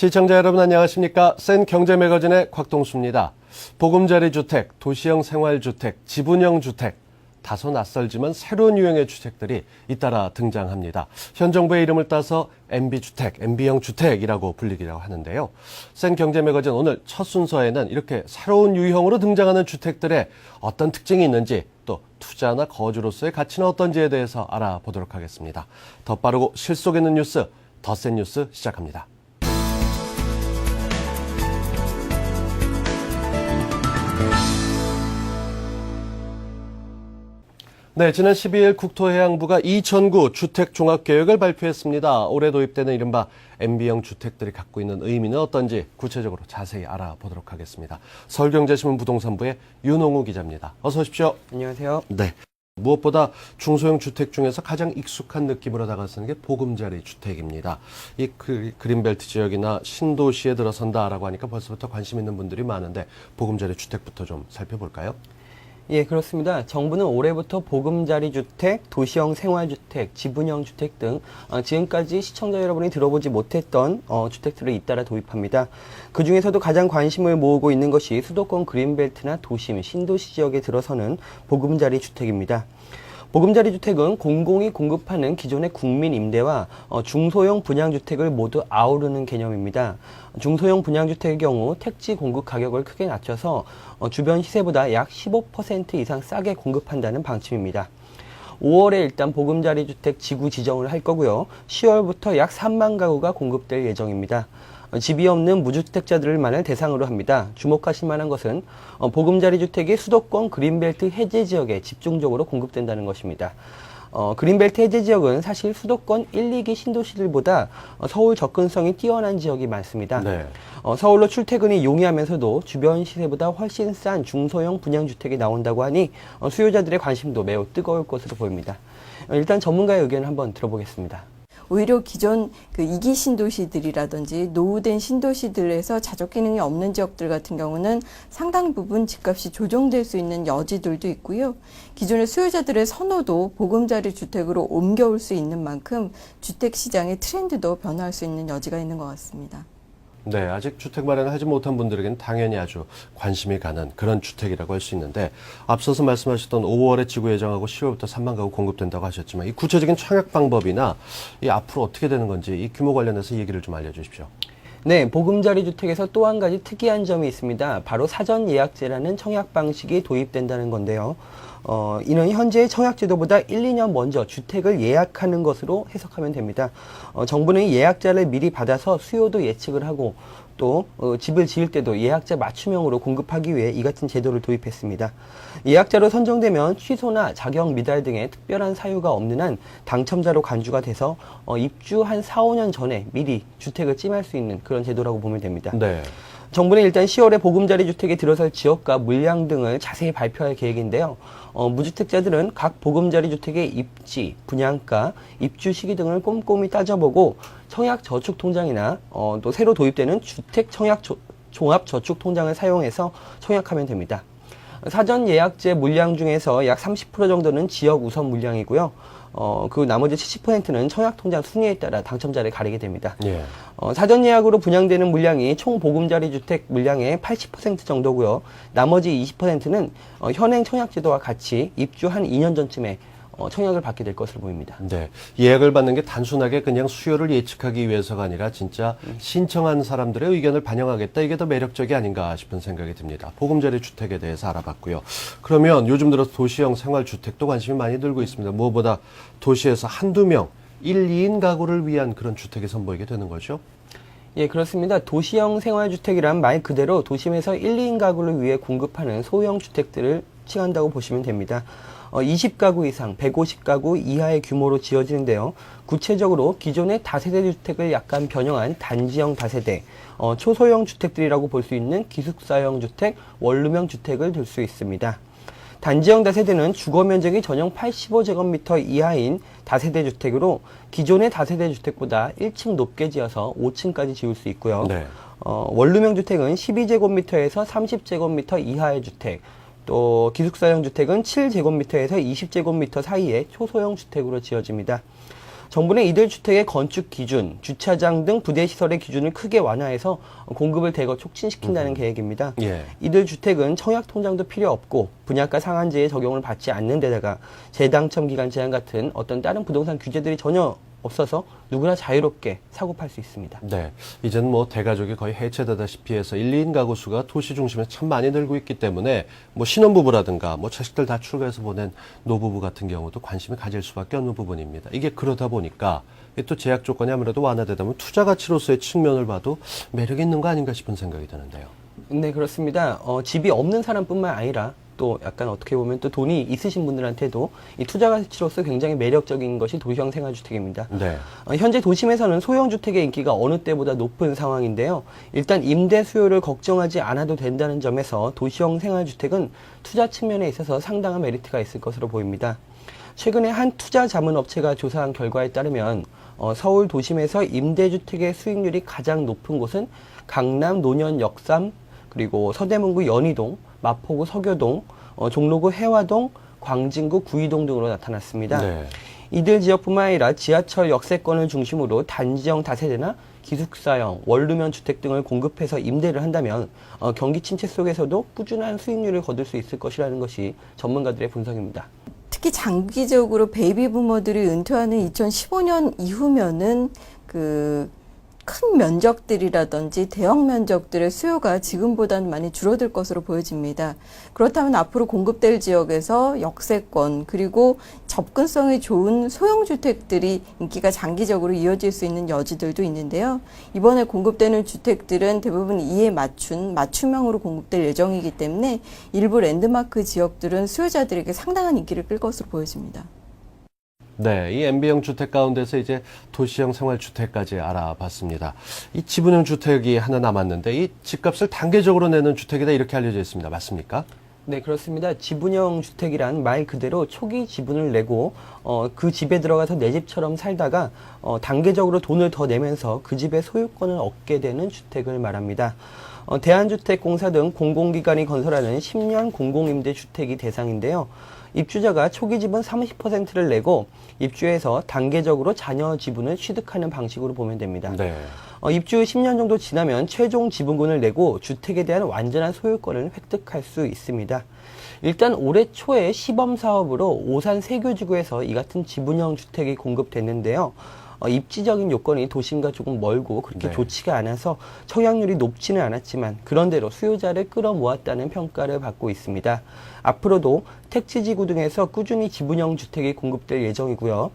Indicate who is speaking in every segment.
Speaker 1: 시청자 여러분 안녕하십니까? 센 경제 매거진의 곽동수입니다. 보금자리 주택, 도시형 생활주택, 지분형 주택, 다소 낯설지만 새로운 유형의 주택들이 잇따라 등장합니다. 현 정부의 이름을 따서 MB주택, MB형 주택이라고 불리기도 하는데요. 센 경제 매거진 오늘 첫 순서에는 이렇게 새로운 유형으로 등장하는 주택들의 어떤 특징이 있는지 또 투자나 거주로서의 가치는 어떤지에 대해서 알아보도록 하겠습니다. 더 빠르고 실속 있는 뉴스, 더 센 뉴스 시작합니다. 네, 지난 12일 국토해양부가 이전구 주택종합계획을 발표했습니다. 올해 도입되는 이른바 MB형 주택들이 갖고 있는 의미는 어떤지 구체적으로 자세히 알아보도록 하겠습니다. 서울경제신문 부동산부의 윤홍우 기자입니다. 어서 오십시오.
Speaker 2: 안녕하세요.
Speaker 1: 네. 무엇보다 중소형 주택 중에서 가장 익숙한 느낌으로 다가서는 게 보금자리 주택입니다. 이 그린벨트 지역이나 신도시에 들어선다라고 하니까 벌써부터 관심 있는 분들이 많은데 보금자리 주택부터 좀 살펴볼까요?
Speaker 2: 예, 그렇습니다. 정부는 올해부터 보금자리 주택, 도시형 생활주택, 지분형 주택 등 지금까지 시청자 여러분이 들어보지 못했던 주택들을 잇따라 도입합니다. 그중에서도 가장 관심을 모으고 있는 것이 수도권 그린벨트나 도심, 신도시 지역에 들어서는 보금자리 주택입니다. 보금자리 주택은 공공이 공급하는 기존의 국민 임대와 중소형 분양주택을 모두 아우르는 개념입니다. 중소형 분양주택의 경우 택지 공급 가격을 크게 낮춰서 주변 시세보다 약 15% 이상 싸게 공급한다는 방침입니다. 5월에 일단 보금자리 주택 지구 지정을 할 거고요. 10월부터 약 3만 가구가 공급될 예정입니다. 집이 없는 무주택자들만을 대상으로 합니다. 주목하실 만한 것은 보금자리 주택이 수도권 그린벨트 해제 지역에 집중적으로 공급된다는 것입니다. 그린벨트 해제 지역은 사실 수도권 1, 2기 신도시들보다 서울 접근성이 뛰어난 지역이 많습니다.
Speaker 1: 네.
Speaker 2: 서울로 출퇴근이 용이하면서도 주변 시세보다 훨씬 싼 중소형 분양주택이 나온다고 하니 수요자들의 관심도 매우 뜨거울 것으로 보입니다. 일단 전문가의 의견을 한번 들어보겠습니다.
Speaker 3: 오히려 기존 2기 신도시들이라든지 노후된 신도시들에서 자족 기능이 없는 지역들 같은 경우는 상당 부분 집값이 조정될 수 있는 여지들도 있고요. 기존의 수요자들의 선호도 보금자리 주택으로 옮겨올 수 있는 만큼 주택 시장의 트렌드도 변화할 수 있는 여지가 있는 것 같습니다.
Speaker 1: 네, 아직 주택 마련을 하지 못한 분들에게는 당연히 아주 관심이 가는 그런 주택이라고 할 수 있는데 앞서서 말씀하셨던 5월에 지구 예정하고 10월부터 3만 가구 공급된다고 하셨지만 이 구체적인 청약 방법이나 이 앞으로 어떻게 되는 건지 이 규모 관련해서 얘기를 좀 알려주십시오.
Speaker 2: 네, 보금자리 주택에서 또 한 가지 특이한 점이 있습니다. 바로 사전 예약제라는 청약 방식이 도입된다는 건데요. 이는 현재의 청약 제도보다 1, 2년 먼저 주택을 예약하는 것으로 해석하면 됩니다. 정부는 예약자를 미리 받아서 수요도 예측을 하고 또 집을 지을 때도 예약자 맞춤형으로 공급하기 위해 이 같은 제도를 도입했습니다. 예약자로 선정되면 취소나 자격 미달 등의 특별한 사유가 없는 한 당첨자로 간주가 돼서 입주 한 4, 5년 전에 미리 주택을 찜할 수 있는 그런 제도라고 보면 됩니다.
Speaker 1: 네.
Speaker 2: 정부는 일단 10월에 보금자리 주택에 들어설 지역과 물량 등을 자세히 발표할 계획인데요. 무주택자들은 각 보금자리 주택의 입지, 분양가, 입주 시기 등을 꼼꼼히 따져보고 청약저축통장이나 또 새로 도입되는 주택청약종합저축통장을 사용해서 청약하면 됩니다. 사전 예약제 물량 중에서 약 30% 정도는 지역 우선 물량이고요. 그 나머지 70%는 청약통장 순위에 따라 당첨자를 가리게 됩니다.
Speaker 1: 예.
Speaker 2: 사전 예약으로 분양되는 물량이 총 보금자리 주택 물량의 80% 정도고요. 나머지 20%는 현행 청약제도와 같이 입주 한 2년 전쯤에 청약을 받게 될 것으로 보입니다.
Speaker 1: 네, 예약을 받는 게 단순하게 그냥 수요를 예측하기 위해서가 아니라 진짜 신청한 사람들의 의견을 반영하겠다. 이게 더 매력적이 아닌가 싶은 생각이 듭니다. 보금자리 주택에 대해서 알아봤고요. 그러면 요즘 들어서 도시형 생활주택도 관심이 많이 들고 있습니다. 무엇보다 도시에서 한두 명, 1, 2인 가구를 위한 그런 주택이 선보이게 되는 거죠?
Speaker 2: 예, 그렇습니다. 도시형 생활주택이란 말 그대로 도심에서 1, 2인 가구를 위해 공급하는 소형 주택들을 칭한다고 보시면 됩니다. 20가구 이상, 150가구 이하의 규모로 지어지는데요. 구체적으로 기존의 다세대 주택을 약간 변형한 단지형 다세대, 초소형 주택들이라고 볼 수 있는 기숙사형 주택, 원룸형 주택을 들 수 있습니다. 단지형 다세대는 주거 면적이 전용 85제곱미터 이하인 다세대 주택으로 기존의 다세대 주택보다 1층 높게 지어서 5층까지 지을 수 있고요.
Speaker 1: 네.
Speaker 2: 원룸형 주택은 12제곱미터에서 30제곱미터 이하의 주택, 또 기숙사형 주택은 7제곱미터에서 20제곱미터 사이의 초소형 주택으로 지어집니다. 정부는 이들 주택의 건축 기준, 주차장 등 부대 시설의 기준을 크게 완화해서 공급을 대거 촉진시킨다는 계획입니다.
Speaker 1: 예.
Speaker 2: 이들 주택은 청약 통장도 필요 없고 분양가 상한제에 적용을 받지 않는 데다가 재당첨 기간 제한 같은 어떤 다른 부동산 규제들이 전혀 없어서 누구나 자유롭게 사고 팔 수 있습니다.
Speaker 1: 네. 이젠 뭐 대가족이 거의 해체되다시피 해서 1, 2인 가구 수가 도시 중심에 참 많이 늘고 있기 때문에 뭐 신혼부부라든가 뭐 자식들 다 출가해서 보낸 노부부 같은 경우도 관심을 가질 수밖에 없는 부분입니다. 이게 그러다 보니까 또 제약 조건이 아무래도 완화되다 보면 투자 가치로서의 측면을 봐도 매력이 있는 거 아닌가 싶은 생각이 드는데요.
Speaker 2: 네, 그렇습니다. 집이 없는 사람뿐만 아니라 또 약간 어떻게 보면 또 돈이 있으신 분들한테도 이 투자 가치로서 굉장히 매력적인 것이 도시형 생활주택입니다.
Speaker 1: 네.
Speaker 2: 현재 도심에서는 소형 주택의 인기가 어느 때보다 높은 상황인데요. 일단 임대 수요를 걱정하지 않아도 된다는 점에서 도시형 생활주택은 투자 측면에 있어서 상당한 메리트가 있을 것으로 보입니다. 최근에 한 투자 자문 업체가 조사한 결과에 따르면 서울 도심에서 임대주택의 수익률이 가장 높은 곳은 강남 노년 역삼, 그리고 서대문구 연희동, 마포구 서교동, 종로구 해화동, 광진구 구이동 등으로 나타났습니다.
Speaker 1: 네.
Speaker 2: 이들 지역뿐만 아니라 지하철 역세권을 중심으로 단지형 다세대나 기숙사형, 원룸형 주택 등을 공급해서 임대를 한다면 경기 침체 속에서도 꾸준한 수익률을 거둘 수 있을 것이라는 것이 전문가들의 분석입니다.
Speaker 3: 특히 장기적으로 베이비 부머들이 은퇴하는 2015년 이후면은 큰 면적들이라든지 대형 면적들의 수요가 지금보다는 많이 줄어들 것으로 보여집니다. 그렇다면 앞으로 공급될 지역에서 역세권 그리고 접근성이 좋은 소형 주택들이 인기가 장기적으로 이어질 수 있는 여지들도 있는데요. 이번에 공급되는 주택들은 대부분 이에 맞춘 맞춤형으로 공급될 예정이기 때문에 일부 랜드마크 지역들은 수요자들에게 상당한 인기를 끌 것으로 보여집니다.
Speaker 1: 네, 이 MB형 주택 가운데서 이제 도시형 생활주택까지 알아봤습니다. 이 지분형 주택이 하나 남았는데 이 집값을 단계적으로 내는 주택이다 이렇게 알려져 있습니다. 맞습니까?
Speaker 2: 네, 그렇습니다. 지분형 주택이란 말 그대로 초기 지분을 내고 그 집에 들어가서 내 집처럼 살다가 단계적으로 돈을 더 내면서 그 집의 소유권을 얻게 되는 주택을 말합니다. 대한주택공사 등 공공기관이 건설하는 10년 공공임대주택이 대상인데요. 입주자가 초기 지분 30%를 내고 입주해서 단계적으로 자녀 지분을 취득하는 방식으로 보면 됩니다.
Speaker 1: 네.
Speaker 2: 입주 후 10년 정도 지나면 최종 지분권을 내고 주택에 대한 완전한 소유권을 획득할 수 있습니다. 일단 올해 초에 시범 사업으로 오산 세교지구에서 이 같은 지분형 주택이 공급됐는데요. 입지적인 요건이 도심과 조금 멀고 그렇게
Speaker 1: 네.
Speaker 2: 좋지가 않아서 청약률이 높지는 않았지만 그런대로 수요자를 끌어모았다는 평가를 받고 있습니다. 앞으로도 택지지구 등에서 꾸준히 지분형 주택이 공급될 예정이고요.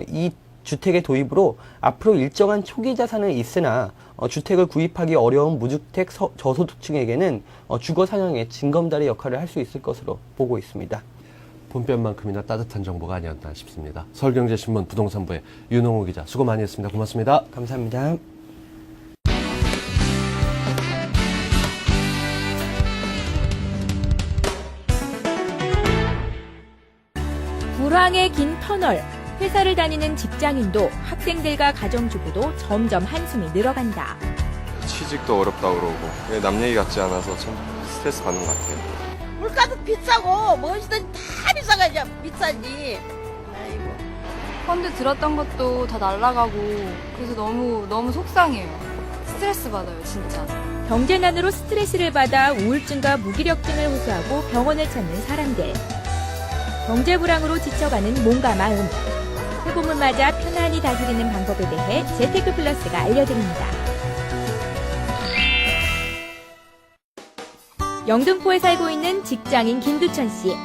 Speaker 2: 이 주택의 도입으로 앞으로 일정한 초기 자산은 있으나 주택을 구입하기 어려운 무주택 저소득층에게는 주거 상향의 징검다리 역할을 할 수 있을 것으로 보고 있습니다.
Speaker 1: 봄볕만큼이나 따뜻한 정보가 아니었나 싶습니다. 서울경제신문 부동산부의 윤홍우 기자 수고 많이 했습니다. 고맙습니다.
Speaker 2: 감사합니다.
Speaker 4: 불황의 긴 터널, 회사를 다니는 직장인도 학생들과 가정주부도 점점 한숨이 늘어간다.
Speaker 5: 취직도 어렵다고 그러고 남 얘기 같지 않아서 참 스트레스 받는 것 같아요.
Speaker 6: 물가도 비싸고 무엇이든 다 비싸가지고 비싸지. 아이고.
Speaker 7: 펀드 들었던 것도 다 날라가고 그래서 너무 속상해요. 스트레스 받아요, 진짜.
Speaker 4: 경제난으로 스트레스를 받아 우울증과 무기력증을 호소하고 병원을 찾는 사람들. 경제 불황으로 지쳐가는 몸과 마음. 회복을 맞아 편안히 다스리는 방법에 대해 재테크 플러스가 알려드립니다. 영등포에 살고 있는 직장인 김두천 씨.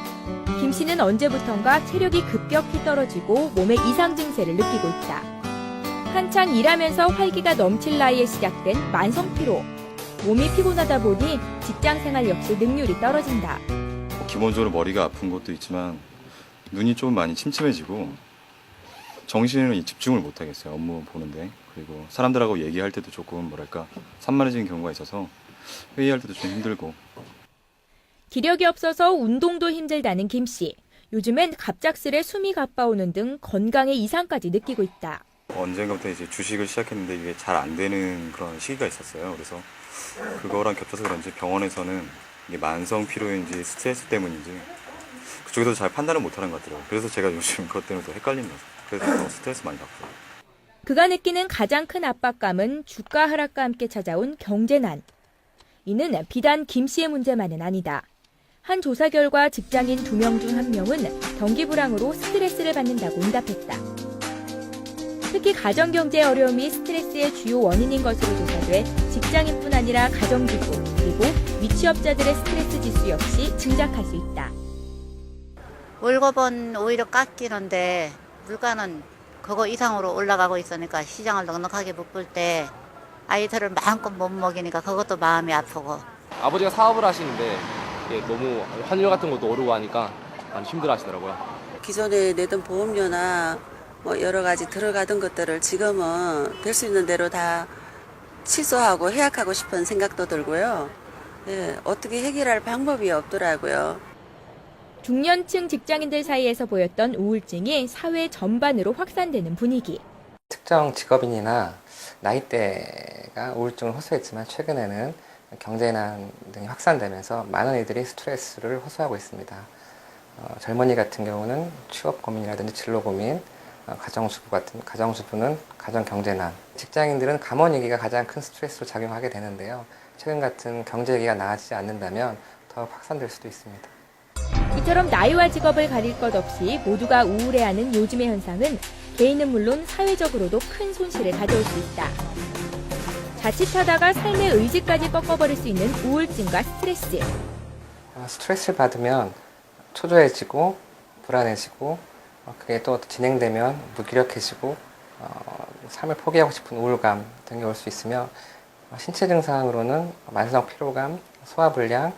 Speaker 4: 김 씨는 언제부턴가 체력이 급격히 떨어지고 몸에 이상 증세를 느끼고 있다. 한창 일하면서 활기가 넘칠 나이에 시작된 만성 피로. 몸이 피곤하다 보니 직장 생활 역시 능률이 떨어진다.
Speaker 8: 기본적으로 머리가 아픈 것도 있지만 눈이 좀 많이 침침해지고 정신을 집중을 못 하겠어요. 업무 보는데. 그리고 사람들하고 얘기할 때도 조금 산만해지는 경우가 있어서 회의할 때도 좀 힘들고.
Speaker 4: 기력이 없어서 운동도 힘들다는 김 씨. 요즘엔 갑작스레 숨이 가빠오는 등 건강에 이상까지 느끼고 있다.
Speaker 8: 언젠가부터 이제 주식을 시작했는데 이게 잘 안 되는 그런 시기가 있었어요. 그래서 그거랑 겹쳐서 그런지 병원에서는 이게 만성 피로인지 스트레스 때문인지 그쪽에서 잘 판단을 못 하는 것 같더라고요. 그래서 제가 요즘 그것 때문에 또 헷갈리는 거죠. 그래서 더 스트레스 많이 받고.
Speaker 4: 그가 느끼는 가장 큰 압박감은 주가 하락과 함께 찾아온 경제난. 이는 비단 김 씨의 문제만은 아니다. 한 조사 결과 직장인 2명 중 1명은 경기 불황으로 스트레스를 받는다고 응답했다. 특히 가정경제의 어려움이 스트레스의 주요 원인인 것으로 조사돼 직장인뿐 아니라 가정주부 그리고 미취업자들의 스트레스 지수 역시 증작할 수 있다.
Speaker 9: 월급은 오히려 깎이는데 물가는 그거 이상으로 올라가고 있으니까 시장을 넉넉하게 못 볼 때 아이들을 마음껏 못 먹이니까 그것도 마음이 아프고.
Speaker 10: 아버지가 사업을 하시는데 이게 너무 환율 같은 것도 오르고 하니까 많이 힘들어 하시더라고요.
Speaker 11: 기존에 내던 보험료나 뭐 여러 가지 들어가던 것들을 지금은 될 수 있는 대로 다 취소하고 해약하고 싶은 생각도 들고요. 예, 어떻게 해결할 방법이 없더라고요.
Speaker 4: 중년층 직장인들 사이에서 보였던 우울증이 사회 전반으로 확산되는 분위기.
Speaker 12: 특정 직업인이나 나이대가 우울증을 호소했지만 최근에는 경제난 등이 확산되면서 많은 이들이 스트레스를 호소하고 있습니다. 젊은이 같은 경우는 취업 고민이라든지 진로 고민, 가정주부는 가정 경제난, 직장인들은 감원위기가 가장 큰 스트레스로 작용하게 되는데요. 최근 같은 경제 위기가 나아지지 않는다면 더 확산될 수도 있습니다.
Speaker 4: 이처럼 나이와 직업을 가릴 것 없이 모두가 우울해하는 요즘의 현상은 개인은 물론 사회적으로도 큰 손실을 가져올 수 있다. 자칫하다가 삶의 의지까지 꺾어버릴 수 있는 우울증과 스트레스.
Speaker 12: 스트레스를 받으면 초조해지고 불안해지고 그게 또 진행되면 무기력해지고 삶을 포기하고 싶은 우울감 등이 올 수 있으며 신체 증상으로는 만성 피로감, 소화불량,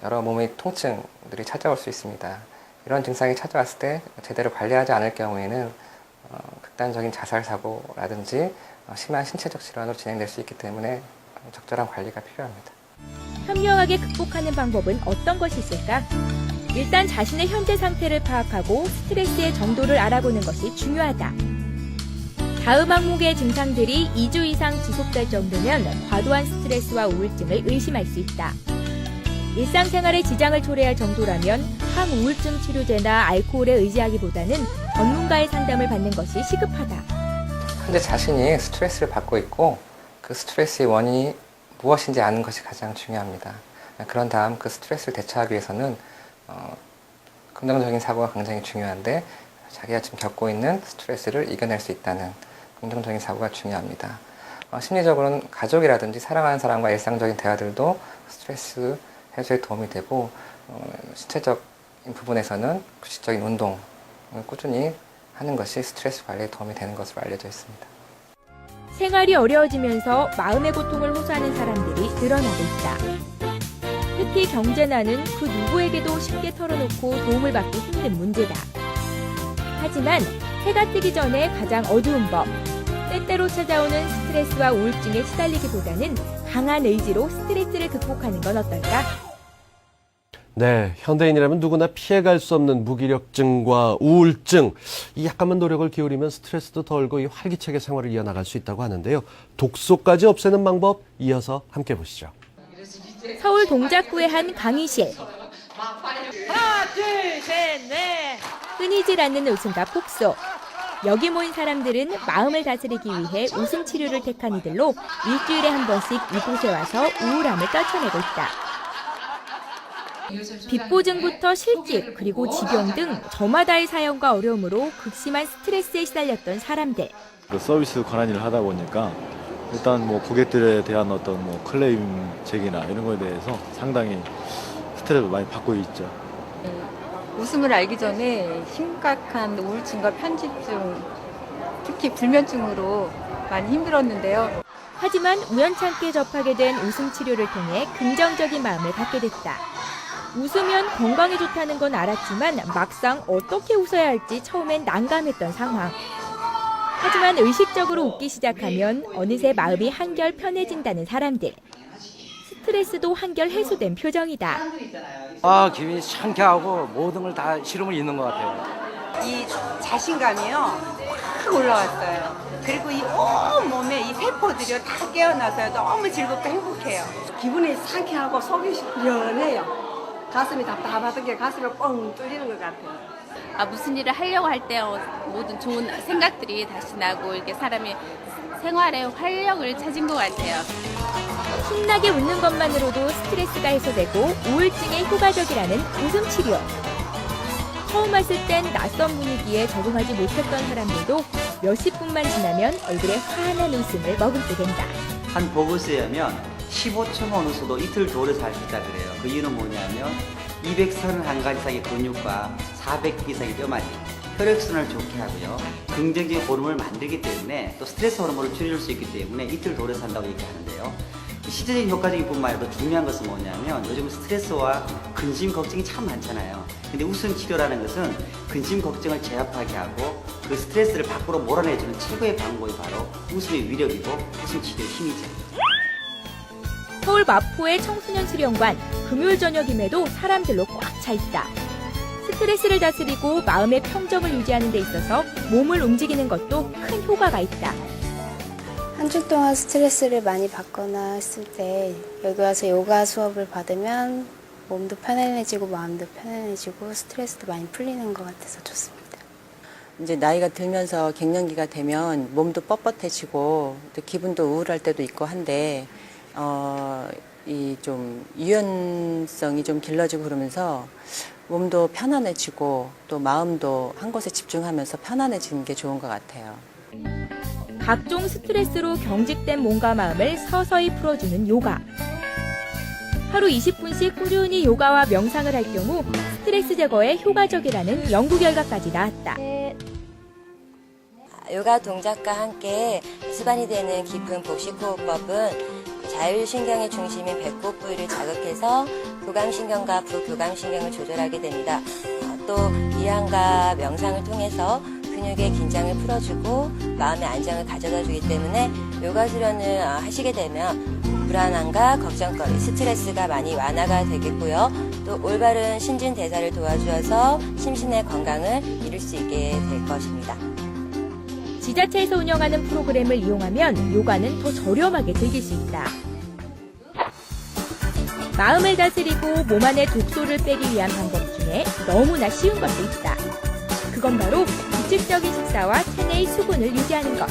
Speaker 12: 여러 몸의 통증들이 찾아올 수 있습니다. 이런 증상이 찾아왔을 때 제대로 관리하지 않을 경우에는 극단적인 자살 사고라든지 심한 신체적 질환으로 진행될 수 있기 때문에 적절한 관리가 필요합니다.
Speaker 4: 현명하게 극복하는 방법은 어떤 것이 있을까? 일단 자신의 현재 상태를 파악하고 스트레스의 정도를 알아보는 것이 중요하다. 다음 항목의 증상들이 2주 이상 지속될 정도면 과도한 스트레스와 우울증을 의심할 수 있다. 일상생활에 지장을 초래할 정도라면 항우울증 치료제나 알코올에 의지하기보다는 전문가의 상담을 받는 것이 시급하다.
Speaker 12: 현재 자신이 스트레스를 받고 있고 그 스트레스의 원인이 무엇인지 아는 것이 가장 중요합니다. 그런 다음 그 스트레스를 대처하기 위해서는 긍정적인 사고가 굉장히 중요한데 자기가 지금 겪고 있는 스트레스를 이겨낼 수 있다는 긍정적인 사고가 중요합니다. 심리적으로는 가족이라든지 사랑하는 사람과 일상적인 대화들도 스트레스 해소에 도움이 되고 신체적인 부분에서는 규칙적인 운동을 꾸준히 하는 것이 스트레스 관리에 도움이 되는 것으로 알려져 있습니다.
Speaker 4: 생활이 어려워지면서 마음의 고통을 호소하는 사람들이 늘어나고 있다. 특히 경제난은 그 누구에게도 쉽게 털어놓고 도움을 받기 힘든 문제다. 하지만 해가 뜨기 전에 가장 어두운 법, 때때로 찾아오는 스트레스와 우울증에 시달리기보다는 강한 의지로 스트레스를 극복하는 건 어떨까?
Speaker 1: 네, 현대인이라면 누구나 피해갈 수 없는 무기력증과 우울증. 이 약간만 노력을 기울이면 스트레스도 덜고 이 활기차게 생활을 이어나갈 수 있다고 하는데요. 독소까지 없애는 방법 이어서 함께 보시죠.
Speaker 4: 서울 동작구의 한 강의실.
Speaker 6: 하나, 둘, 셋, 넷.
Speaker 4: 끊이질 않는 웃음과 폭소. 여기 모인 사람들은 마음을 다스리기 위해 웃음 치료를 택한 이들로 일주일에 한 번씩 이곳에 와서 우울함을 떨쳐내고 있다. 빚보증부터 실직, 그리고 지병 등 저마다의 사연과 어려움으로 극심한 스트레스에 시달렸던 사람들.
Speaker 13: 서비스 관한 일을 하다 보니까 일단 뭐 고객들에 대한 어떤 뭐 클레임 제기나 이런 거에 대해서 상당히 스트레스를 많이 받고 있죠.
Speaker 7: 웃음을 알기 전에 심각한 우울증과 편집증, 특히 불면증으로 많이 힘들었는데요.
Speaker 4: 하지만 우연찮게 접하게 된 웃음 치료를 통해 긍정적인 마음을 갖게 됐다. 웃으면 건강에 좋다는 건 알았지만 막상 어떻게 웃어야 할지 처음엔 난감했던 상황. 하지만 의식적으로 웃기 시작하면 어느새 마음이 한결 편해진다는 사람들. 스트레스도 한결 해소된 표정이다.
Speaker 14: 기분이 상쾌하고 모든 걸 다 실험을 있는 것 같아요.
Speaker 15: 이 자신감이요 확 올라왔어요. 그리고 이 온 몸에 이 세포들이 다 깨어나서 너무 즐겁고 행복해요.
Speaker 16: 기분이 상쾌하고 속이 시원해요. 가슴이 답답하던 게 가슴이 뻥 뚫리는 것 같아요. 무슨 일을 하려고 할 때 모든 좋은 생각들이 다시 나고 이렇게 사람이 생활에 활력을 찾은 것 같아요.
Speaker 4: 신나게 웃는 것만으로도 스트레스가 해소되고 우울증에 효과적이라는 웃음 치료. 처음 왔을 땐 낯선 분위기에 적응하지 못했던 사람들도 몇십 분만 지나면 얼굴에 환한 웃음을 머금게 된다.
Speaker 17: 한 보고서에 하면 15초만 웃어도 이틀 돌아서 할 수 있다 그래요. 그 이유는 뭐냐면 231가지 이상의 근육과 400개 이상의 뼈마디, 혈액순환을 좋게 하고요. 긍정적인 호르몬을 만들기 때문에 또 스트레스 호르몬을 줄여줄 수 있기 때문에 이틀 돌아서 한다고 얘기하는데요. 시제적인 효과적인 뿐만 아니라 중요한 것은 뭐냐면 요즘 스트레스와 근심 걱정이 참 많잖아요. 근데 웃음 치료라는 것은 근심 걱정을 제압하게 하고 그 스트레스를 밖으로 몰아내주는 최고의 방법이 바로 웃음의 위력이고 웃음 치료의 힘이죠.
Speaker 4: 서울 마포의 청소년 수련관, 금요일 저녁임에도 사람들로 꽉 차 있다. 스트레스를 다스리고 마음의 평정을 유지하는 데 있어서 몸을 움직이는 것도 큰 효과가 있다.
Speaker 18: 한 주 동안 스트레스를 많이 받거나 했을 때 여기 와서 요가 수업을 받으면 몸도 편안해지고 마음도 편안해지고 스트레스도 많이 풀리는 것 같아서 좋습니다.
Speaker 19: 이제 나이가 들면서 갱년기가 되면 몸도 뻣뻣해지고 또 기분도 우울할 때도 있고 한데 이 좀 유연성이 좀 길러지고 그러면서 몸도 편안해지고 또 마음도 한 곳에 집중하면서 편안해지는 게 좋은 것 같아요.
Speaker 4: 각종 스트레스로 경직된 몸과 마음을 서서히 풀어주는 요가. 하루 20분씩 꾸준히 요가와 명상을 할 경우 스트레스 제거에 효과적이라는 연구 결과까지 나왔다.
Speaker 20: 요가 동작과 함께 습관이 되는 깊은 복식호흡법은 자율신경의 중심인 배꼽 부위를 자극해서 교감신경과 부교감신경을 조절하게 됩니다. 또 이완과 명상을 통해서 근육의 긴장을 풀어주고 마음의 안정을 가져다 주기 때문에 요가 수련을 하시게 되면 불안함과 걱정거리, 스트레스가 많이 완화가 되겠고요. 또 올바른 신진대사를 도와주어서 심신의 건강을 이룰 수 있게 될 것입니다.
Speaker 4: 지자체에서 운영하는 프로그램을 이용하면 요가는 더 저렴하게 즐길 수 있다. 마음을 다스리고 몸 안의 독소를 빼기 위한 방법 중에 너무나 쉬운 것도 있다. 그건 바로 규칙적인 식사와 체내의 수분을 유지하는 것.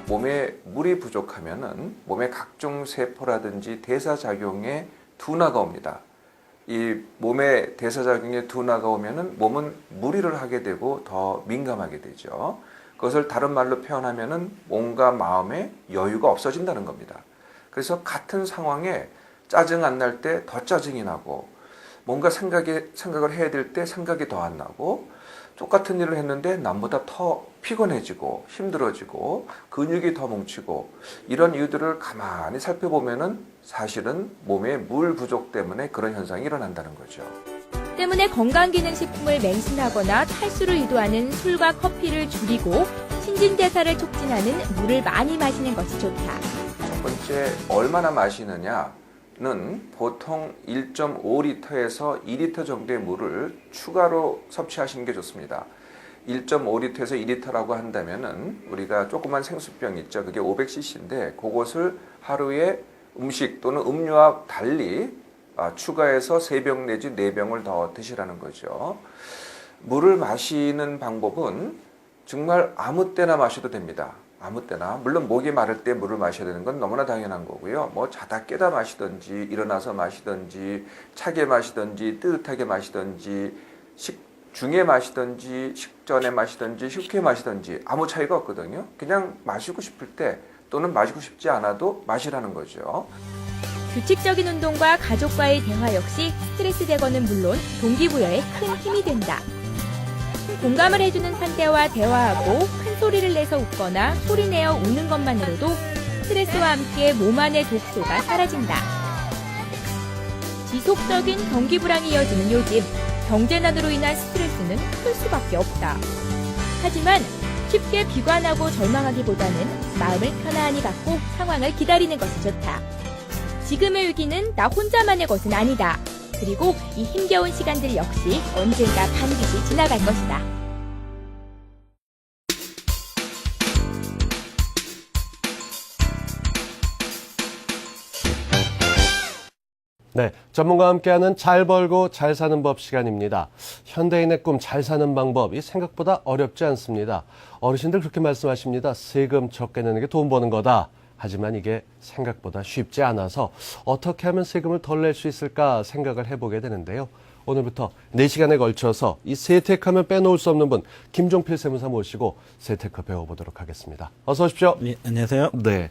Speaker 21: 몸에 물이 부족하면은 몸의 각종 세포라든지 대사작용에 둔화가 옵니다. 이 몸에 대사작용에 둔화가 오면은 몸은 무리를 하게 되고 더 민감하게 되죠. 그것을 다른 말로 표현하면은 몸과 마음에 여유가 없어진다는 겁니다. 그래서 같은 상황에 짜증 안 날 때 더 짜증이 나고 뭔가 생각을 해야 될 때 생각이 더 안 나고 똑같은 일을 했는데 남보다 더 피곤해지고 힘들어지고 근육이 더 뭉치고 이런 이유들을 가만히 살펴보면은 사실은 몸에 물 부족 때문에 그런 현상이 일어난다는 거죠.
Speaker 4: 때문에 건강기능식품을 맹신하거나 탈수를 유도하는 술과 커피를 줄이고 신진대사를 촉진하는 물을 많이 마시는 것이 좋다.
Speaker 21: 첫 번째, 얼마나 마시느냐는 보통 1.5리터에서 2리터 정도의 물을 추가로 섭취하시는 게 좋습니다. 1.5리터에서 2리터라고 한다면은 우리가 조그만 생수병 있죠. 그게 500cc인데 그것을 하루에 음식 또는 음료와 달리 추가해서 3병 내지 4병을 더 드시라는 거죠. 물을 마시는 방법은 정말 아무 때나 마셔도 됩니다. 아무 때나. 물론 목이 마를 때 물을 마셔야 되는 건 너무나 당연한 거고요. 뭐 자다 깨다 마시든지 일어나서 마시든지 차게 마시든지 뜨뜻하게 마시든지 식중에 마시든지 식전에 마시든지 식후에 마시든지 아무 차이가 없거든요. 그냥 마시고 싶을 때 또는 마시고 싶지 않아도 마시라는 거죠.
Speaker 4: 규칙적인 운동과 가족과의 대화 역시 스트레스 제거는 물론 동기부여에 큰 힘이 된다. 공감을 해주는 상대와 대화하고 큰 소리를 내서 웃거나 소리내어 우는 것만으로도 스트레스와 함께 몸 안의 독소가 사라진다. 지속적인 경기 불황이 이어지는 요즘 경제난으로 인한 스트레스는 클 수밖에 없다. 하지만 쉽게 비관하고 절망하기보다는 마음을 편안히 갖고 상황을 기다리는 것이 좋다. 지금의 위기는 나 혼자만의 것은 아니다. 그리고 이 힘겨운 시간들 역시 언젠가 반드시 지나갈 것이다.
Speaker 1: 네, 전문가와 함께하는 잘 벌고 잘 사는 법 시간입니다. 현대인의 꿈 잘 사는 방법이 생각보다 어렵지 않습니다. 어르신들 그렇게 말씀하십니다. 세금 적게 내는 게 돈 버는 거다. 하지만 이게 생각보다 쉽지 않아서 어떻게 하면 세금을 덜 낼 수 있을까 생각을 해보게 되는데요. 오늘부터 4시간에 걸쳐서 이 세테크하면 빼놓을 수 없는 분 김종필 세무사 모시고 세테크 배워보도록 하겠습니다. 어서 오십시오.
Speaker 3: 네, 안녕하세요.
Speaker 1: 네.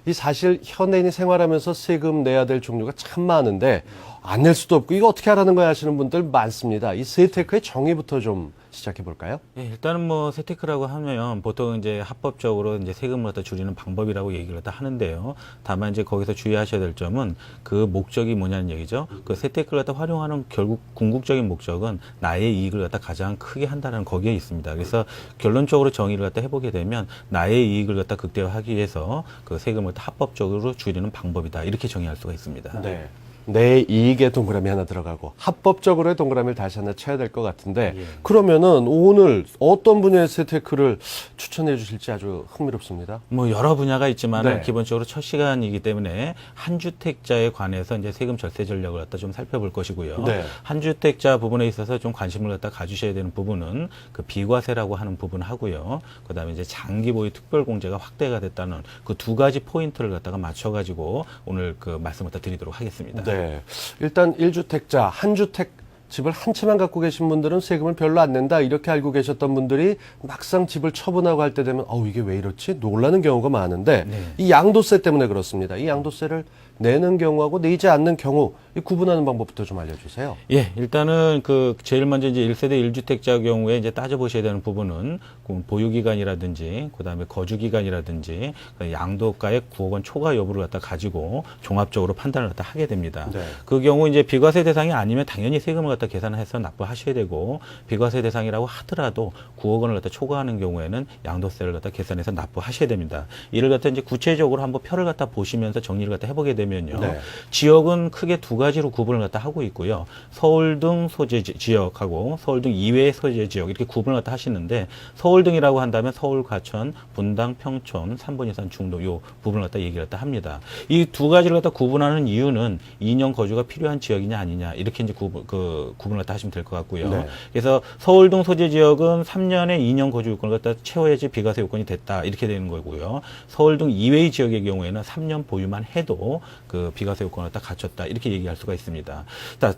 Speaker 1: 이 사실 현대인이 생활하면서 세금 내야 될 종류가 참 많은데 안 낼 수도 없고 이거 어떻게 하라는 거야 하시는 분들 많습니다. 이 세테크의 정의부터 좀 시작해 볼까요?
Speaker 3: 예, 일단은 뭐 세테크라고 하면 보통 이제 합법적으로 이제 세금을 갖다 줄이는 방법이라고 얘기를 갖다 하는데요. 다만 이제 거기서 주의하셔야 될 점은 그 목적이 뭐냐는 얘기죠. 그 세테크를 갖다 활용하는 결국 궁극적인 목적은 나의 이익을 갖다 가장 크게 한다는 거기에 있습니다. 그래서 결론적으로 정의를 갖다 해보게 되면 나의 이익을 갖다 극대화하기 위해서 그 세금을 갖다 합법적으로 줄이는 방법이다. 이렇게 정의할 수가 있습니다.
Speaker 1: 네. 내 이익에 동그라미 하나 들어가고 합법적으로의 동그라미를 다시 하나 쳐야 될 것 같은데 그러면은 오늘 어떤 분야의 세테크를 추천해 주실지 아주 흥미롭습니다.
Speaker 3: 뭐 여러 분야가 있지만
Speaker 1: 네.
Speaker 3: 기본적으로 첫 시간이기 때문에 한 주택자에 관해서 이제 세금 절세 전략을 갖다 좀 살펴볼 것이고요.
Speaker 1: 네.
Speaker 3: 한 주택자 부분에 있어서 좀 관심을 갖다 가주셔야 되는 부분은 그 비과세라고 하는 부분 하고요. 그다음에 이제 장기 보유 특별 공제가 확대가 됐다는 그 두 가지 포인트를 갖다가 맞춰가지고 오늘 그 말씀을 갖다 드리도록 하겠습니다.
Speaker 1: 네. 일단 1주택자, 한 주택 집을 한 채만 갖고 계신 분들은 세금을 별로 안 낸다 이렇게 알고 계셨던 분들이 막상 집을 처분하고 할 때 되면 이게 왜 이렇지? 놀라는 경우가 많은데 이 양도세 때문에 그렇습니다. 이 양도세를 내는 경우하고 내지 않는 경우 이 구분하는 방법부터 좀 알려주세요.
Speaker 3: 예, 일단은 그 제일 먼저 이제 1세대 1주택자 경우에 이제 따져보셔야 되는 부분은 보유기간이라든지 그다음에 거주기간이라든지 양도가액 9억 원 초과 여부를 갖다 가지고 종합적으로 판단을 갖다 하게 됩니다.
Speaker 1: 네.
Speaker 3: 그 경우 이제 비과세 대상이 아니면 당연히 세금을 갖다 계산해서 납부하셔야 되고 비과세 대상이라고 하더라도 9억 원을 갖다 초과하는 경우에는 양도세를 갖다 계산해서 납부하셔야 됩니다. 이를 갖다 이제 구체적으로 한번 표를 갖다 보시면서 정리를 갖다 해보게 되면요.
Speaker 1: 네.
Speaker 3: 지역은 크게 두 가지로 구분을 갖다 하고 있고요. 서울 등 소재 지역하고 서울 등 이외의 소재 지역 이렇게 구분을 갖다 하시는데 서울 등이라고 한다면 서울, 과천, 분당, 평촌, 삼본이산, 중도 요 부분을 갖다 얘기를 갖다 합니다. 이 두 가지를 갖다 구분하는 이유는 2년 거주가 필요한 지역이냐 아니냐 이렇게 이제 구분을 갖다 하시면 될 것 같고요.
Speaker 1: 네.
Speaker 3: 그래서 서울 등 소재 지역은 3년에 2년 거주 요건을 갖다 채워야지 비과세 요건이 됐다 이렇게 되는 거고요. 서울 등 이외의 지역의 경우에는 3년 보유만 해도 그 비과세 요건을 갖다 갖췄다 이렇게 얘기할 수가 있습니다.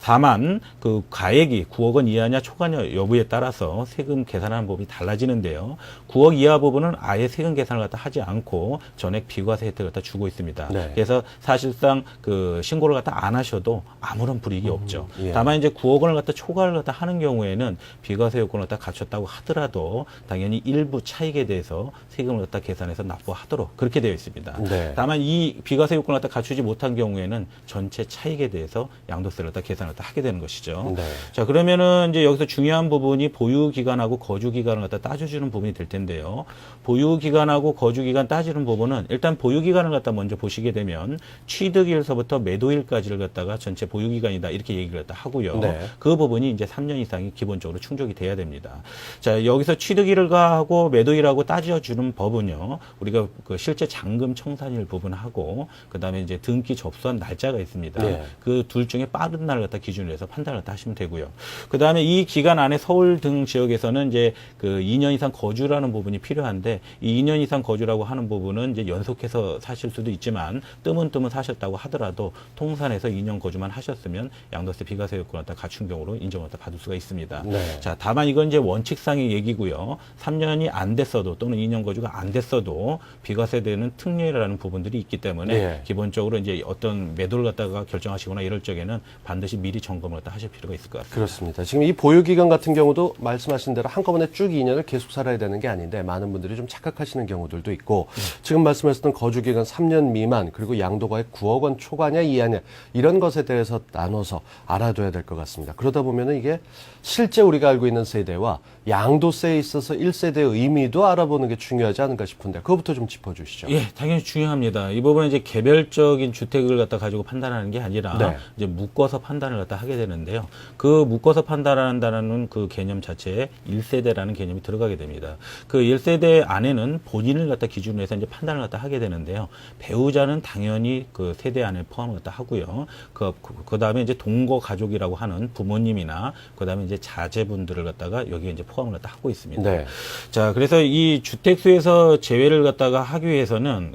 Speaker 3: 다만 그 가액이 9억 원 이하냐 초과냐 여부에 따라서 세금 계산하는 법이 달라지는데요. 9억 이하 부분은 아예 세금 계산을 갖다 하지 않고 전액 비과세 혜택을 갖다 주고 있습니다.
Speaker 1: 네.
Speaker 3: 그래서 사실상 그 신고를 갖다 안 하셔도 아무런 불이익이 없죠.
Speaker 1: 예.
Speaker 3: 다만 이제 9억 원을 갖다 초과를 갖다 하는 경우에는 비과세 요건을 갖다 갖췄다고 하더라도 당연히 일부 차익에 대해서 세금을 갖다 계산해서 납부하도록 그렇게 되어 있습니다.
Speaker 1: 네.
Speaker 3: 다만 이 비과세 요건을 갖다 갖추지 못한 경우에는 전체 차익에 대해서 양도세를 갖다 계산을 갖다 하게 되는 것이죠.
Speaker 1: 네.
Speaker 3: 자, 그러면은 이제 여기서 중요한 부분이 보유 기간하고 거주 기간을 갖다 따져주는 부분이 될 텐데요. 보유 기간하고 거주 기간 따지는 부분은 일단 보유 기간을 갖다 먼저 보시게 되면 취득일서부터 매도일까지를 갖다가 전체 보유 기간이다 이렇게 얘기를 갖다 하고요.
Speaker 1: 네.
Speaker 3: 그 부분이 이제 3년 이상이 기본적으로 충족이 돼야 됩니다. 자, 여기서 취득일하고 매도일하고 따져주는 법은요. 우리가 그 실제 잔금 청산일 부분하고 그다음에 이제 등기 접수한 날짜가 있습니다.
Speaker 1: 네.
Speaker 3: 그 둘 중에 빠른 날을 갖다 기준으로 해서 판단을 갖다 하시면 되고요. 그다음에 이 기간 안에 서울 등 지역에서는 이제 그 2년 이상 거주라는 부분이 필요한데 이 2년 이상 거주라고 하는 부분은 이제 연속해서 사실 수도 있지만 뜨문뜨문 사셨다고 하더라도 통산에서 2년 거주만 하셨으면 양도세 비과세 요건을 갖다 갖춘 경우로 인정을 갖다 받을 수가 있습니다.
Speaker 1: 네.
Speaker 3: 자, 다만 이건 이제 원칙상의 얘기고요. 3년이 안 됐어도 또는 2년 거주가 안 됐어도 비과세되는 특례라는 부분들이 있기 때문에
Speaker 1: 예.
Speaker 3: 기본적으로 이제 어떤 매도를 갖다가 결정하시거나 이럴 적에는 반드시 미리 점검을 갖다 하실 필요가 있을 것 같습니다.
Speaker 1: 그렇습니다. 지금 이 보유기간 같은 경우도 말씀하신 대로 한꺼번에 쭉 2년을 계속 살아야 되는 게 아닌데 많은 분들이 좀 착각하시는 경우들도 있고 지금 말씀하셨던 거주기간 3년 미만 그리고 양도가액 9억 원 초과냐 이하냐 이런 것에 대해서 나눠서 알아둬야 될 것 같습니다. 있습니다. 그러다 보면은 이게 실제 우리가 알고 있는 세대와 양도세에 있어서 1세대의 의미도 알아보는 게 중요하지 않은가 싶은데 그것부터 좀 짚어주시죠.
Speaker 3: 예, 당연히 중요합니다. 이 부분은 이제 개별적인 주택을 갖다 가지고 판단하는 게 아니라
Speaker 1: 네.
Speaker 3: 이제 묶어서 판단을 갖다 하게 되는데요. 그 묶어서 판단한다는 그 개념 자체에 1세대라는 개념이 들어가게 됩니다. 그 1세대 안에는 본인을 갖다 기준으로 해서 이제 판단을 갖다 하게 되는데요. 배우자는 당연히 그 세대 안에 포함을 갖다 하고요. 그 다음에 이제 동거 가족이라고 하는 부모님이나 그 다음에 이제 자제분들을 갖다가 여기에 이제 포함을 갖다 하고 있습니다.
Speaker 1: 네.
Speaker 3: 자, 그래서 이 주택수에서 제외를 갖다가 하기 위해서는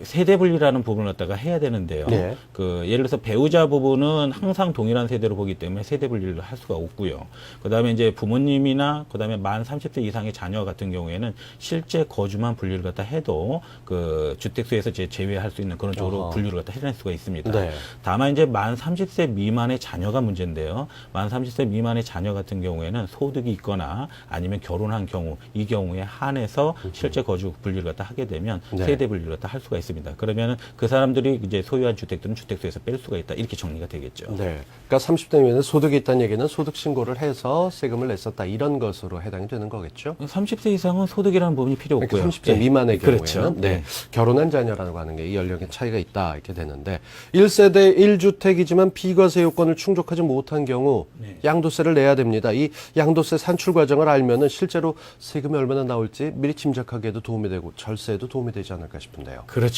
Speaker 3: 세대 분리라는 부분을 갖다가 해야 되는데요.
Speaker 1: 네.
Speaker 3: 예를 들어서 배우자 부분은 항상 동일한 세대로 보기 때문에 세대 분리를 할 수가 없고요. 그다음에 이제 부모님이나 그다음에 만 30세 이상의 자녀 같은 경우에는 실제 거주만 분리를 갖다 해도 그 주택수에서 제외할 수 있는 그런 쪽으로 분류를 갖다 해낼 수가 있습니다.
Speaker 1: 네.
Speaker 3: 다만 이제 만 30세 미만의 자녀가 문제인데요. 만 30세 미만의 자녀 같은 경우에는 소득이 있거나 아니면 결혼한 경우 이 경우에 한해서 실제 거주 분리를 갖다 하게 되면
Speaker 1: 네.
Speaker 3: 세대 분리를 갖다 할 수가 있습니다. 그러면 그 사람들이 이제 소유한 주택들은 주택수에서 뺄 수가 있다. 이렇게 정리가 되겠죠.
Speaker 1: 네. 그러니까 30대 이후에는 소득이 있다는 얘기는 소득 신고를 해서 세금을 냈었다. 이런 것으로 해당이 되는 거겠죠.
Speaker 3: 30세 이상은 소득이라는 부분이 필요 없고요.
Speaker 1: 그러니까 30세 미만의 경우에는
Speaker 3: 그렇죠.
Speaker 1: 네. 결혼한 자녀라고 하는 게 이 연령의 차이가 있다. 이렇게 되는데 1세대 1주택이지만 비과세 요건을 충족하지 못한 경우 양도세를 내야 됩니다. 이 양도세 산출 과정을 알면은 실제로 세금이 얼마나 나올지 미리 짐작하기에도 도움이 되고 절세에도 도움이 되지 않을까 싶은데요.
Speaker 3: 그렇죠.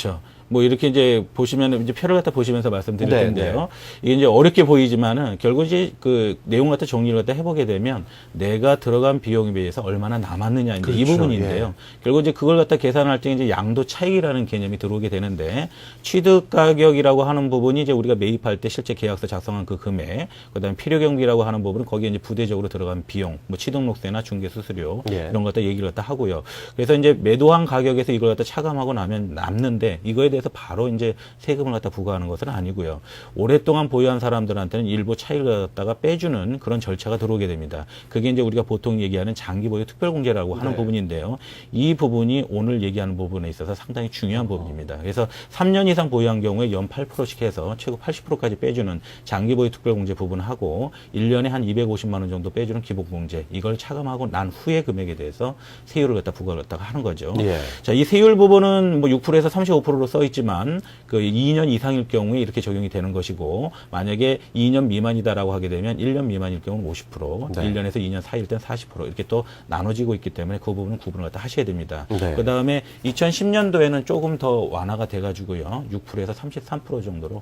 Speaker 3: 뭐 이렇게 이제 보시면 이제 표를 갖다 보시면서 말씀드릴
Speaker 1: 네,
Speaker 3: 텐데요.
Speaker 1: 네.
Speaker 3: 이게 이제 어렵게 보이지만은 결국 이제 그 내용 갖다 정리를 갖다 해보게 되면 내가 들어간 비용에 비해서 얼마나 남았느냐 이제 이
Speaker 1: 그렇죠.
Speaker 3: 부분인데요.
Speaker 1: 예.
Speaker 3: 결국 이제 그걸 갖다 계산할 때 이제 양도 차익이라는 개념이 들어오게 되는데 취득 가격이라고 하는 부분이 이제 우리가 매입할 때 실제 계약서 작성한 그 금액, 그다음에 필요 경비라고 하는 부분은 거기에 이제 부대적으로 들어간 비용, 뭐 취등록세나 중개 수수료
Speaker 1: 예.
Speaker 3: 이런 것 갖다 얘기를 갖다 하고요. 그래서 이제 매도한 가격에서 이걸 갖다 차감하고 나면 남는데 이거에 대해서 바로 이제 세금을 갖다 부과하는 것은 아니고요. 오랫동안 보유한 사람들한테는 일부 차익을 갖다가 빼주는 그런 절차가 들어오게 됩니다. 그게 이제 우리가 보통 얘기하는 장기 보유 특별공제라고 하는
Speaker 1: 네.
Speaker 3: 부분인데요. 이 부분이 오늘 얘기하는 부분에 있어서 상당히 중요한 부분입니다. 그래서 3년 이상 보유한 경우에 연 8%씩 해서 최고 80%까지 빼주는 장기 보유 특별공제 부분하고 1년에 한 250만 원 정도 빼주는 기본공제 이걸 차감하고 난 후의 금액에 대해서 세율을 갖다 부과를 갖다가 하는 거죠.
Speaker 1: 예.
Speaker 3: 자, 이 세율 부분은 뭐 6%에서 35%로 써 있지만 그 2년 이상일 경우에 이렇게 적용이 되는 것이고 만약에 2년 미만이다라고 하게 되면 1년 미만일 경우는 50%,
Speaker 1: 네.
Speaker 3: 1년에서 2년 사이일 땐 40% 이렇게 또 나눠지고 있기 때문에 그 부분은 구분을 갖다 하셔야 됩니다.
Speaker 1: 네.
Speaker 3: 그다음에 2010년도에는 조금 더 완화가 돼가지고요. 6%에서 33% 정도로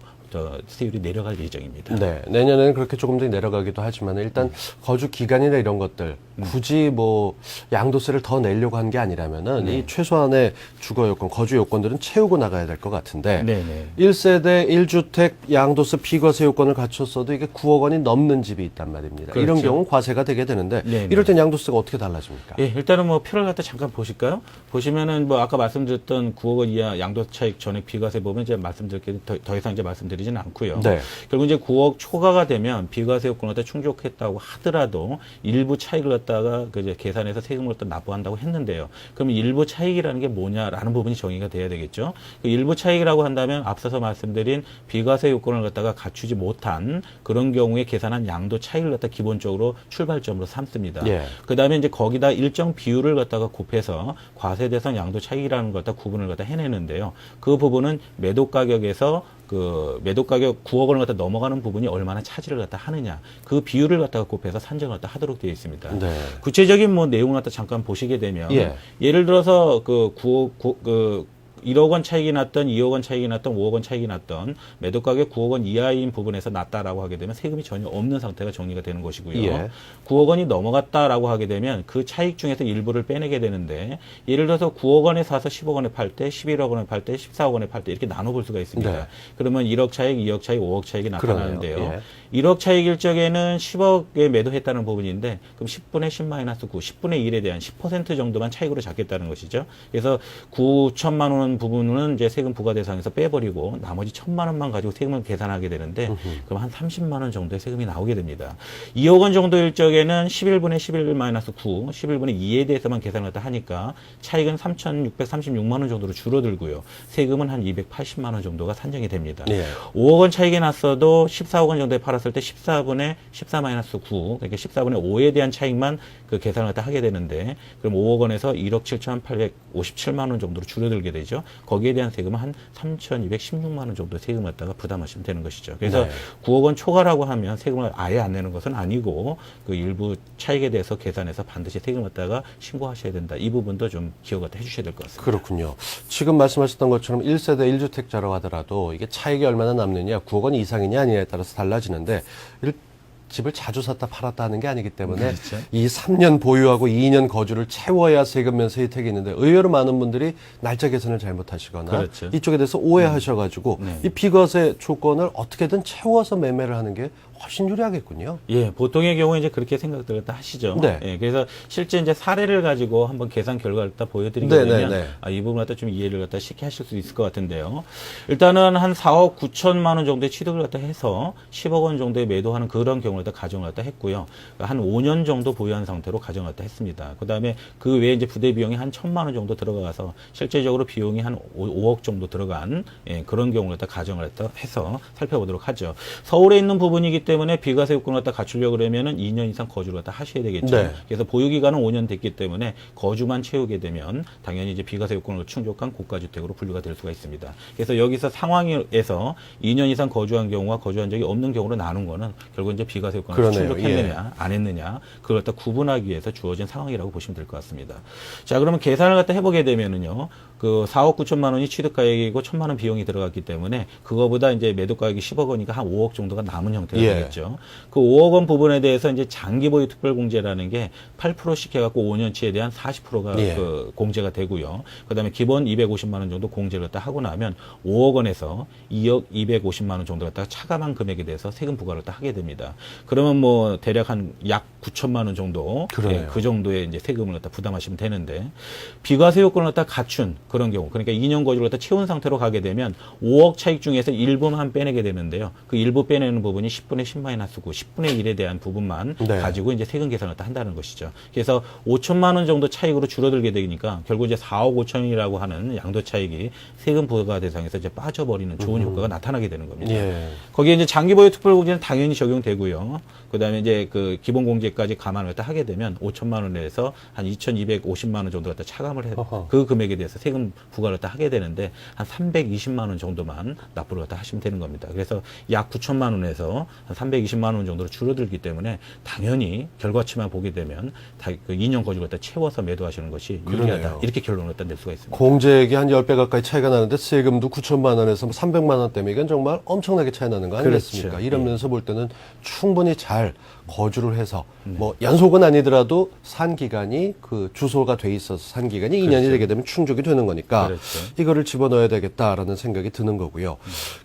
Speaker 3: 세율이 내려갈 예정입니다.
Speaker 1: 네, 내년에는 그렇게 조금 더 내려가기도 하지만 일단 거주 기간이나 이런 것들 굳이 뭐 양도세를 더 내려고 한 게 아니라면은 이 최소한의 주거 요건, 거주 요건들은 채우고 나가야 될 것 같은데
Speaker 3: 네네.
Speaker 1: 1세대 1주택 양도세 비과세 요건을 갖췄어도 이게 9억 원이 넘는 집이 있단 말입니다.
Speaker 3: 그렇죠.
Speaker 1: 이런 경우는 과세가 되게 되는데
Speaker 3: 네네.
Speaker 1: 이럴 땐 양도세가 어떻게 달라집니까?
Speaker 3: 예, 일단은 뭐 표를 갖다 잠깐 보실까요? 보시면은 뭐 아까 말씀드렸던 9억 원 이하 양도차익 전액 비과세 보면 이제 말씀드릴게 더 이상 이제 말씀드리지는 않고요.
Speaker 1: 네.
Speaker 3: 결국 이제 9억 초과가 되면 비과세 요건을 갖다 충족했다고 하더라도 일부 차익을 갖다가 그 이제 계산해서 세금을 갖다 납부한다고 했는데요. 그러면 일부 차익이라는 게 뭐냐라는 부분이 정의가 돼야 되겠죠. 그 일부 차익이라고 한다면 앞서서 말씀드린 비과세 요건을 갖다가 갖추지 못한 그런 경우에 계산한 양도 차익을 갖다 기본적으로 출발점으로 삼습니다.
Speaker 1: 예.
Speaker 3: 그다음에 이제 거기다 일정 비율을 갖다가 곱해서 과세 대상 양도 차익이라는 걸 갖다 구분을 갖다 해내는데요. 그 부분은 매도 가격에서 그 매도 가격 9억 원을 갖다 넘어가는 부분이 얼마나 차지를 갖다 하느냐 그 비율을 갖다가 곱해서 산정을 갖다 하도록 되어 있습니다.
Speaker 1: 네.
Speaker 3: 구체적인 뭐 내용을 갖다 잠깐 보시게 되면
Speaker 1: 예.
Speaker 3: 예를 들어서 그 1억 원 차익이 났던 2억 원 차익이 났던 5억 원 차익이 났던 매도 가격 9억 원 이하인 부분에서 났다라고 하게 되면 세금이 전혀 없는 상태가 정리가 되는 것이고요.
Speaker 1: 예.
Speaker 3: 9억 원이 넘어갔다라고 하게 되면 그 차익 중에서 일부를 빼내게 되는데 예를 들어서 9억 원에 사서 10억 원에 팔 때 11억 원에 팔 때 14억 원에 팔 때 이렇게 나눠볼 수가 있습니다.
Speaker 1: 네.
Speaker 3: 그러면 1억 차익, 2억 차익, 5억 차익이 나타나는데요.
Speaker 1: 그러네요.
Speaker 3: 1억 차익일 적에는 10억에 매도했다는 부분인데 그럼 10분의 10-9, 10분의 1에 대한 10% 정도만 차익으로 잡겠다는 것이죠. 그래서 9천만 원 되는 부분은 이제 세금 부과 대상에서 빼버리고 나머지 1,000만 원만 가지고 세금을 계산하게 되는데 그럼 한 30만 원 정도의 세금이 나오게 됩니다. 2억 원 정도일 적에는 11분의 11-9, 11분의 2에 대해서만 계산을 갖다 하니까 차익은 3,636만 원 정도로 줄어들고요. 세금은 한 280만 원 정도가 산정이 됩니다.
Speaker 1: 예.
Speaker 3: 5억 원 차익이 났어도 14억 원 정도에 팔았을 때 14분의 14-9, 그러니까 14분의 5에 대한 차익만 그 계산을 갖다 하게 되는데 그럼 5억 원에서 1억 7,857만 원 정도로 줄어들게 되죠. 거기에 대한 세금은 한 3,216만 원 정도 세금을 갖다가 부담하시면 되는 것이죠. 그래서
Speaker 1: 네.
Speaker 3: 9억 원 초과라고 하면 세금을 아예 안 내는 것은 아니고 그 일부 차익에 대해서 계산해서 반드시 세금을 갖다가 신고하셔야 된다. 이 부분도 좀 기억을 해주셔야 될 것 같습니다.
Speaker 1: 그렇군요. 지금 말씀하셨던 것처럼 1세대 1주택자라고 하더라도 이게 차익이 얼마나 남느냐, 9억 원 이상이냐 아니냐에 따라서 달라지는데 집을 자주 샀다 팔았다 하는 게 아니기 때문에
Speaker 3: 그렇죠.
Speaker 1: 이 3년 보유하고 2년 거주를 채워야 세금 면세 혜택이 있는데 의외로 많은 분들이 날짜 계산을 잘못하시거나
Speaker 3: 그렇죠.
Speaker 1: 이쪽에 대해서 오해하셔가지고
Speaker 3: 네.
Speaker 1: 이 비과세 조건을 어떻게든 채워서 매매를 하는 게 훨씬 유리하겠군요.
Speaker 3: 예, 보통의 경우에 이제 그렇게 생각들 다 하시죠.
Speaker 1: 네.
Speaker 3: 예, 그래서 실제 이제 사례를 가지고 한번 계산 결과를 다 보여드리게
Speaker 1: 네,
Speaker 3: 되면
Speaker 1: 네, 네.
Speaker 3: 이 부분 갖다 좀 이해를 갖다 쉽게 하실 수 있을 것 같은데요. 일단은 한 4억 9천만 원 정도의 취득을 갖다 해서 10억 원 정도에 매도하는 그런 경우를 갖다 가정을 갖다 했고요. 한 5년 정도 보유한 상태로 가정을 갖다 했습니다. 그다음에 그 외에 이제 부대 비용이 한 1,000만 원 정도 들어가서 실제적으로 비용이 한 5억 정도 들어간 그런 경우를 갖다 가정을 갖다 해서 살펴보도록 하죠. 서울에 있는 부분이기 때문에 비과세 요건을 갖다 갖추려고 그러면은 2년 이상 거주를 갖다 하셔야 되겠죠.
Speaker 1: 네.
Speaker 3: 그래서 보유 기간은 5년 됐기 때문에 거주만 채우게 되면 당연히 이제 비과세 요건을 충족한 고가주택으로 분류가 될 수가 있습니다. 그래서 여기서 상황에서 2년 이상 거주한 경우와 거주한 적이 없는 경우로 나눈 거는 결국 이제 비과세 요건을
Speaker 1: 그러네요.
Speaker 3: 충족했느냐 안 했느냐 그걸 갖다 구분하기 위해서 주어진 상황이라고 보시면 될 것 같습니다. 자, 그러면 계산을 갖다 해보게 되면은요. 그 4억 9천만 원이 취득가액이고 1,000만 원 비용이 들어갔기 때문에 그거보다 이제 매도가액이 10억 원이니까 한 5억 정도가 남은 형태가
Speaker 1: 예.
Speaker 3: 되겠죠. 그 5억 원 부분에 대해서 이제 장기 보유 특별 공제라는 게 8%씩 해갖고 5년치에 대한 40%가
Speaker 1: 예.
Speaker 3: 그 공제가 되고요. 그다음에 기본 250만 원 정도 공제를 갖다 하고 나면 5억 원에서 2억 250만 원 정도 갖다가 차감한 금액에 대해서 세금 부과를 다 하게 됩니다. 그러면 뭐 대략 한 약 9천만 원 정도
Speaker 1: 그러네요.
Speaker 3: 그 정도의 이제 세금을 갖다 부담하시면 되는데 비과세 요건을 갖다 갖춘 그런 경우 그러니까 2년 거주를 갖다 채운 상태로 가게 되면 5억 차익 중에서 일부만 빼내게 되는데요. 그 일부 빼내는 부분이 10분의 10-9, 10분의 1에 대한 부분만
Speaker 1: 네.
Speaker 3: 가지고 이제 세금 계산을 다 한다는 것이죠. 그래서 5천만 원 정도 차익으로 줄어들게 되니까 결국 이제 4억 5천이라고 하는 양도 차익이 세금 부과 대상에서 이제 빠져버리는 좋은 효과가 나타나게 되는 겁니다.
Speaker 1: 예.
Speaker 3: 거기에 이제 장기 보유 특별 공제는 당연히 적용되고요. 그다음에 이제 그 기본 공제까지 감안을 갖다 하게 되면 5천만 원에서 한 2,250만 원 정도 갖다 차감을 해서
Speaker 1: 어허.
Speaker 3: 그 금액에 대해서 세금 부과를 갖다 하게 되는데 한 320만 원 정도만 납부를 갖다 하시면 되는 겁니다. 그래서 약 9천만 원에서 한 320만 원 정도로 줄어들기 때문에 당연히 결과치만 보게 되면 다 그 2년 거주를 갖다 채워서 매도하시는 것이 유리하다.
Speaker 1: 그러네요.
Speaker 3: 이렇게 결론을 갖다 낼 수가 있습니다.
Speaker 1: 공제액이 한 10배 가까이 차이가 나는데 세금도 9천만 원에서 300만 원 때문에 이건 정말 엄청나게 차이 나는 거 아니겠습니까?
Speaker 3: 그렇죠.
Speaker 1: 이런 면에서 볼 때는 충분히 잘 거주를 해서 뭐 연속은 아니더라도 산 기간이 그 주소가 돼 있어서 산 기간이 2년이
Speaker 3: 그렇죠.
Speaker 1: 되게 되면 충족이 되는 거니까
Speaker 3: 그렇죠.
Speaker 1: 이거를 집어넣어야 되겠다라는 생각이 드는 거고요.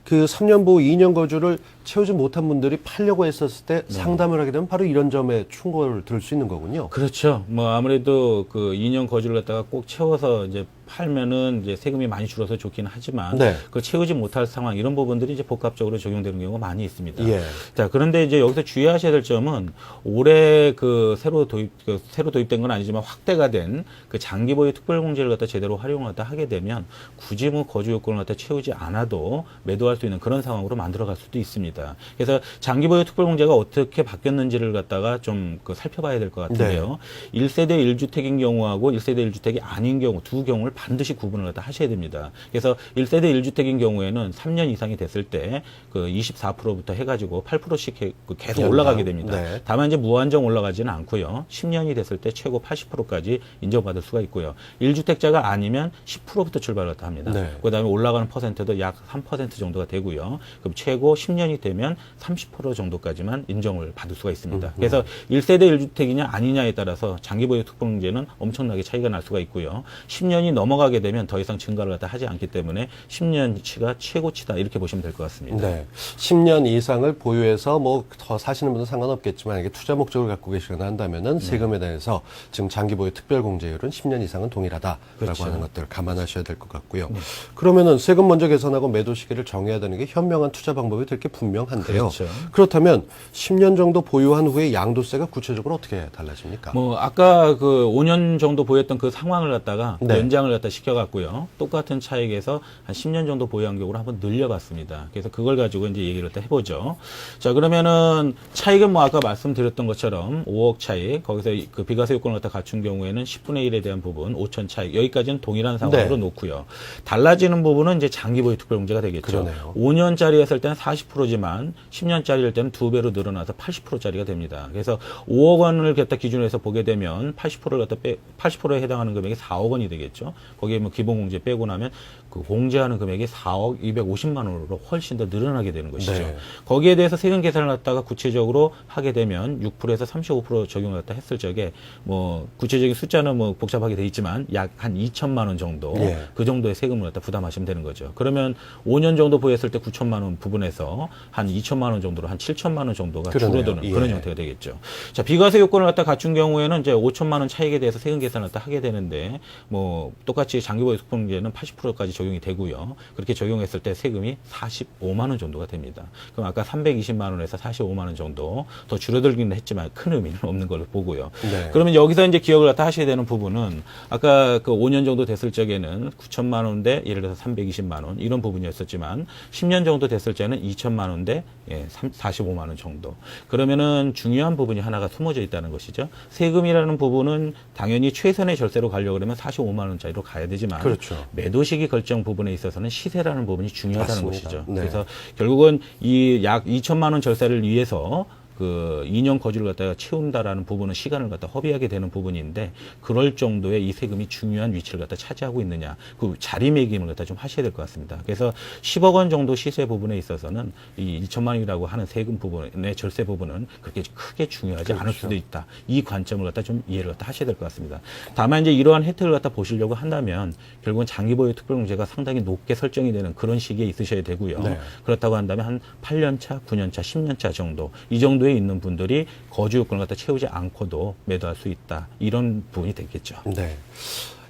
Speaker 1: 그 3년 보호 2년 거주를 채우지 못한 분들이 팔려고 했었을 때 상담을 하게 되면 바로 이런 점에 충고를 들을 수 있는 거군요.
Speaker 3: 그렇죠. 뭐 아무래도 그 2년 거주를 갖다가 꼭 채워서 이제 팔면은 이제 세금이 많이 줄어서 좋긴 하지만
Speaker 1: 네.
Speaker 3: 그 채우지 못할 상황 이런 부분들이 이제 복합적으로 적용되는 경우가 많이 있습니다.
Speaker 1: 예.
Speaker 3: 자, 그런데 이제 여기서 주의하셔야 될 점은 올해 그 새로 도입된 건 아니지만 확대가 된 그 장기 보유 특별 공제를 갖다 제대로 활용을 갖다 하게 되면 굳이 뭐 거주 요건을 갖다 채우지 않아도 매도할 수 있는 그런 상황으로 만들어갈 수도 있습니다. 그래서 장기 보유 특별 공제가 어떻게 바뀌었는지를 갖다가 좀 그 살펴봐야 될 것 같은데요. 1세대 1주택인 경우하고 1세대 1주택이 아닌 경우 두 경우를 반드시 구분을 갖다 하셔야 됩니다. 그래서 1세대 1주택인 경우에는 3년 이상이 됐을 때 그 24%부터 해가지고 8%씩 계속 올라가게 됩니다.
Speaker 1: 네.
Speaker 3: 다만 이제 무한정 올라가지는 않고요. 10년이 됐을 때 최고 80%까지 인정받을 수가 있고요. 1주택자가 아니면 10%부터 출발을 갖다 합니다.
Speaker 1: 네.
Speaker 3: 그다음에 올라가는 퍼센트도 약 3% 정도가 되고요. 그럼 최고 10년이 되면 30% 정도까지만 인정을 받을 수가 있습니다. 그래서 1세대 1주택이냐 아니냐에 따라서 장기보유 특별공제는 엄청나게 차이가 날 수가 있고요. 10년이 넘어가게 되면 더 이상 증가를 갖다 하지 않기 때문에 10년치가 최고치다 이렇게 보시면 될 것 같습니다.
Speaker 1: 네. 10년 이상을 보유해서 뭐 더 사시는 분은 상관없겠죠. 있겠지만 이게 투자 목적을 갖고 계시거나 한다면은 세금에 대해서 지금 장기 보유 특별 공제율은 10년 이상은 동일하다라고
Speaker 3: 그렇죠.
Speaker 1: 하는 것들을 감안하셔야 될 것 같고요. 그러면은 세금 먼저 계산하고 매도 시기를 정해야 되는 게 현명한 투자 방법이 될 게 분명한데요.
Speaker 3: 그렇죠.
Speaker 1: 그렇다면 10년 정도 보유한 후에 양도세가 구체적으로 어떻게 달라집니까?
Speaker 3: 뭐 아까 그 5년 정도 보였던 그 상황을 갖다가
Speaker 1: 네.
Speaker 3: 연장을 갖다 시켜갖고요. 똑같은 차익에서 한 10년 정도 보유한 경우로 한번 늘려봤습니다. 그래서 그걸 가지고 이제 얘기를 갖다 해보죠. 자, 그러면은 차익은 뭐 아까 말씀드렸던 것처럼 5억 차익, 거기서 그 비과세 요건을 갖다 갖춘 경우에는 10분의 1에 대한 부분 5천 차익, 여기까지는 동일한 상황으로
Speaker 1: 네.
Speaker 3: 놓고요. 달라지는 부분은 이제 장기 보유 특별 공제가 되겠죠.
Speaker 1: 그러네요.
Speaker 3: 5년짜리였을 때는 40%지만 10년짜리일 때는 2배로 늘어나서 80%짜리가 됩니다. 그래서 5억 원을 갖다 기준으로 해서 보게 되면 80%를 갖다 80%에 해당하는 금액이 4억 원이 되겠죠. 거기에 뭐 기본 공제 빼고 나면 그 공제하는 금액이 4억 250만 원으로 훨씬 더 늘어나게 되는 것이죠.
Speaker 1: 네.
Speaker 3: 거기에 대해서 세금 계산을 갖다가 구체적으로 하게 되면 6%에서 35% 적용을 갖다 했을 적에 뭐 구체적인 숫자는 뭐 복잡하게 돼 있지만 약 한 2천만 원 정도
Speaker 1: 예.
Speaker 3: 그 정도의 세금을 갖다 부담하시면 되는 거죠. 그러면 5년 정도 보였을 때 9천만 원 부분에서 한 2천만 원 정도로 한 7천만 원 정도가
Speaker 1: 그러네요.
Speaker 3: 줄어드는
Speaker 1: 예.
Speaker 3: 그런 형태가 되겠죠. 자, 비과세 요건을 갖다 갖춘 경우에는 이제 5천만 원 차익에 대해서 세금 계산을 갖다 하게 되는데 뭐 똑같이 장기보유 특별공제는 80%까지 적용이 되고요. 그렇게 적용했을 때 세금이 45만 원 정도가 됩니다. 그럼 아까 320만 원에서 45만 원 정도 더 줄어들기는 했지만 큰 의미는 없는 걸로 보고요.
Speaker 1: 네.
Speaker 3: 그러면 여기서 이제 기억을 갖다 하셔야 되는 부분은 아까 그 5년 정도 됐을 적에는 9천만 원대 예를 들어서 320만 원 이런 부분이었었지만 10년 정도 됐을 때는 2천만 원대 45만 원 정도. 그러면은 중요한 부분이 하나가 숨어져 있다는 것이죠. 세금이라는 부분은 당연히 최선의 절세로 가려고 그러면 45만 원짜리로 가야 되지만
Speaker 1: 그렇죠.
Speaker 3: 매도 시기 결정 부분에 있어서는 시세라는 부분이 중요하다는
Speaker 1: 맞습니다.
Speaker 3: 것이죠.
Speaker 1: 네.
Speaker 3: 그래서 결국은 이 약 2천만 원 절세를 위해서 그 2년 거주를 갖다가 채운다라는 부분은 시간을 갖다 허비하게 되는 부분인데 그럴 정도의 이 세금이 중요한 위치를 갖다 차지하고 있느냐 그 자리매김을 갖다 좀 하셔야 될 것 같습니다. 그래서 10억 원 정도 시세 부분에 있어서는 이 2천만 원이라고 하는 세금 부분의 절세 부분은 그렇게 크게 중요하지
Speaker 1: 그렇죠.
Speaker 3: 않을 수도 있다. 이 관점을 갖다 좀 이해를 갖다 하셔야 될 것 같습니다. 다만 이제 이러한 혜택을 갖다 보시려고 한다면 결국은 장기보유 특별공제가 상당히 높게 설정이 되는 그런 시기에 있으셔야 되고요.
Speaker 1: 네. 그렇다고
Speaker 3: 그렇다고 한다면 한 8년 차, 9년 차, 10년 차 정도 이 정도에 있는 분들이 거주 요건을 갖다 채우지 않고도 매도할 수 있다. 이런 부분이 되겠죠.
Speaker 1: 네.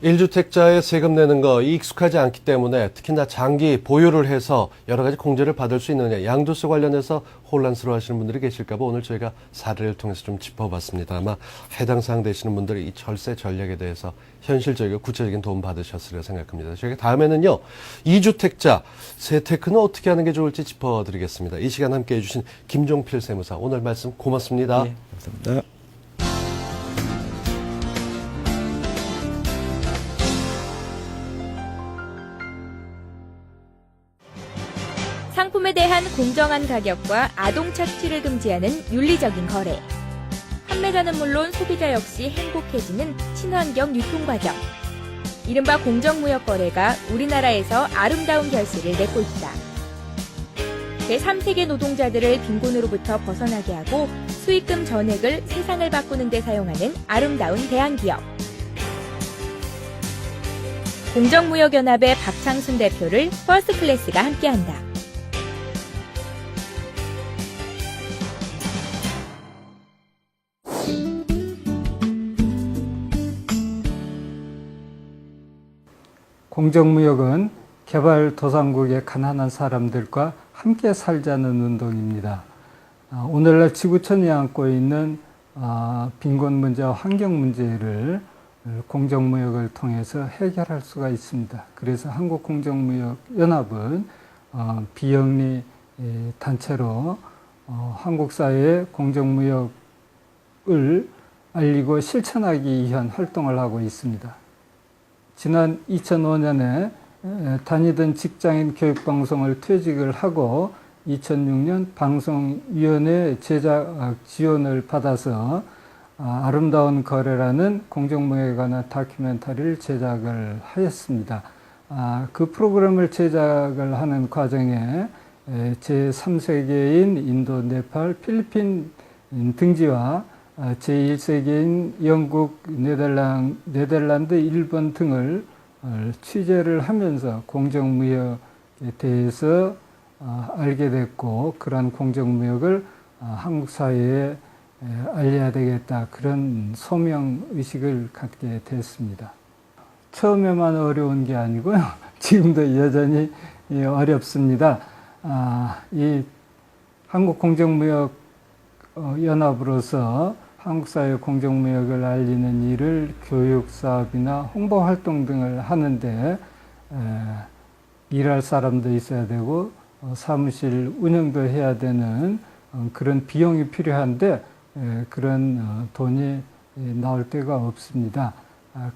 Speaker 1: 1주택자의 세금 내는 거 익숙하지 않기 때문에 특히나 장기 보유를 해서 여러 가지 공제를 받을 수 있느냐 양도세 관련해서 혼란스러워 하시는 분들이 계실까 봐 오늘 저희가 사례를 통해서 좀 짚어봤습니다. 아마 해당 사항 되시는 분들이 이 절세 전략에 대해서 현실적이고 구체적인 도움 받으셨으리라 생각합니다. 저희가 다음에는요 2주택자 재테크는 어떻게 하는 게 좋을지 짚어드리겠습니다. 이 시간 함께 해주신 김종필 세무사 오늘 말씀 고맙습니다.
Speaker 3: 네, 감사합니다.
Speaker 4: 상품에 대한 공정한 가격과 아동 착취를 금지하는 윤리적인 거래. 판매자는 물론 소비자 역시 행복해지는 친환경 유통 과정. 이른바 공정무역 거래가 우리나라에서 아름다운 결실을 맺고 있다. 제3세계 노동자들을 빈곤으로부터 벗어나게 하고 수익금 전액을 세상을 바꾸는 데 사용하는 아름다운 대한기업. 공정무역연합의 박창순 대표를 퍼스트클래스가 함께한다.
Speaker 2: 공정무역은 개발도상국의 가난한 사람들과 함께 살자는 운동입니다. 오늘날 지구촌이 안고 있는 빈곤 문제와 환경 문제를 공정무역을 통해서 해결할 수가 있습니다. 그래서 한국공정무역연합은 비영리 단체로 한국 사회의 공정무역을 알리고 실천하기 위한 활동을 하고 있습니다. 지난 2005년에 다니던 직장인 교육방송을 퇴직을 하고 2006년 방송위원회 제작 지원을 받아서 아름다운 거래라는 공정무역에 관한 다큐멘터리를 제작을 하였습니다. 그 프로그램을 제작을 하는 과정에 제3세계인 인도, 네팔, 필리핀 등지와 제1세계인 영국, 네덜란드, 일본 등을 취재를 하면서 공정무역에 대해서 알게 됐고 그러한 공정무역을 한국 사회에 알려야 되겠다, 그런 소명 의식을 갖게 됐습니다. 처음에만 어려운 게 아니고요. 지금도 여전히 어렵습니다. 이 한국공정무역연합으로서 한국사회 공정무역을 알리는 일을 교육사업이나 홍보활동 등을 하는데 일할 사람도 있어야 되고 사무실 운영도 해야 되는 그런 비용이 필요한데 그런 돈이 나올 데가 없습니다.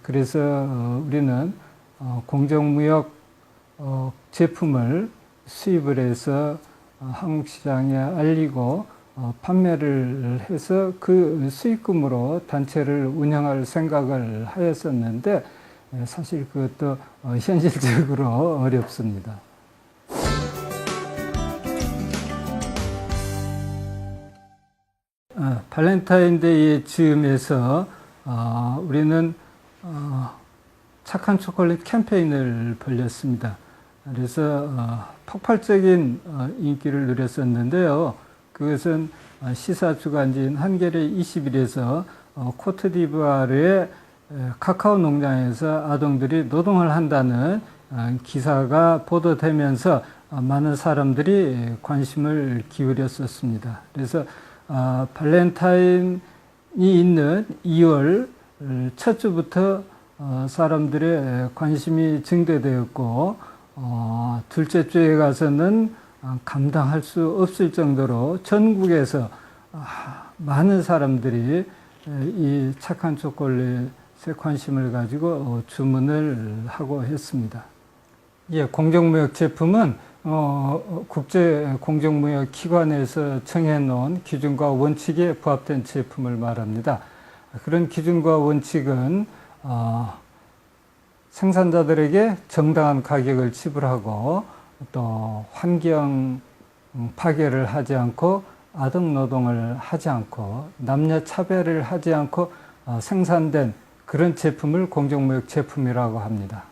Speaker 2: 그래서 우리는 공정무역 제품을 수입을 해서 한국 시장에 알리고 판매를 해서 그 수익금으로 단체를 운영할 생각을 하였었는데 사실 그것도 현실적으로 어렵습니다. 발렌타인데이 즈음에서 우리는 착한 초콜릿 캠페인을 벌였습니다. 그래서 폭발적인 인기를 누렸었는데요. 그것은 시사 주간지인 한겨레 20일에서 코트디부아르의 카카오 농장에서 아동들이 노동을 한다는 기사가 보도되면서 많은 사람들이 관심을 기울였었습니다. 그래서 발렌타인이 있는 2월 첫 주부터 사람들의 관심이 증대되었고 둘째 주에 가서는 감당할 수 없을 정도로 전국에서 많은 사람들이 이 착한 초콜릿에 관심을 가지고 주문을 하고 했습니다. 예, 공정무역 제품은 국제 공정무역 기관에서 정해놓은 기준과 원칙에 부합된 제품을 말합니다. 그런 기준과 원칙은 생산자들에게 정당한 가격을 지불하고 또 환경 파괴를 하지 않고 아동 노동을 하지 않고 남녀 차별을 하지 않고 생산된 그런 제품을 공정무역 제품이라고 합니다.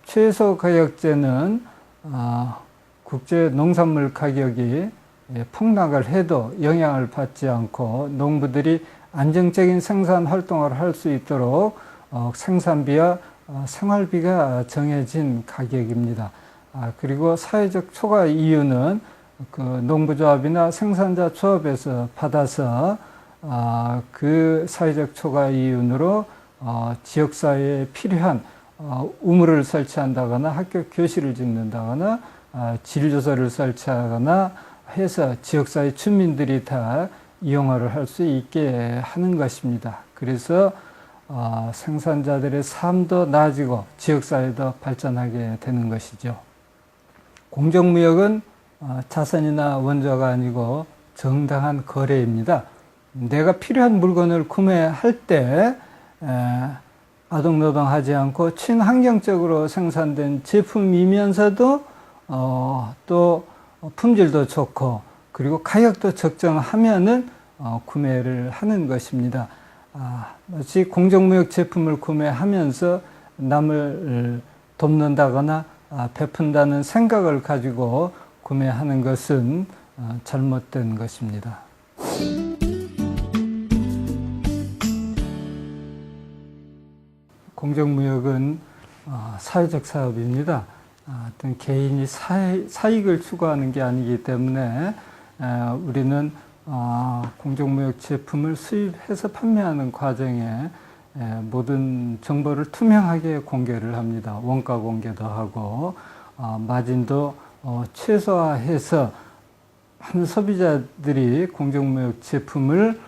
Speaker 2: 최소 가격제는 국제 농산물 가격이 폭락을 해도 영향을 받지 않고 농부들이 안정적인 생산 활동을 할 수 있도록 생산비와 생활비가 정해진 가격입니다. 그리고 사회적 초과 이유는 그 농부조합이나 생산자 조합에서 받아서 그 사회적 초과 이윤으로 지역사회에 필요한 우물을 설치한다거나 학교 교실을 짓는다거나 진료소를 설치하거나 해서 지역사회 주민들이 다 이용을 할 수 있게 하는 것입니다. 그래서 생산자들의 삶도 나아지고 지역사회도 발전하게 되는 것이죠. 공정무역은 자선이나 원조가 아니고 정당한 거래입니다. 내가 필요한 물건을 구매할 때 아동노동하지 않고 친환경적으로 생산된 제품이면서도 또 품질도 좋고 그리고 가격도 적정하면은 구매를 하는 것입니다. 마치 공정무역 제품을 구매하면서 남을 돕는다거나 베푼다는 생각을 가지고 구매하는 것은 잘못된 것입니다. 공정무역은 사회적 사업입니다. 어떤 개인이 사익을 추구하는 게 아니기 때문에 우리는 공정무역 제품을 수입해서 판매하는 과정에 모든 정보를 투명하게 공개를 합니다. 원가 공개도 하고 마진도 최소화해서 많은 소비자들이 공정무역 제품을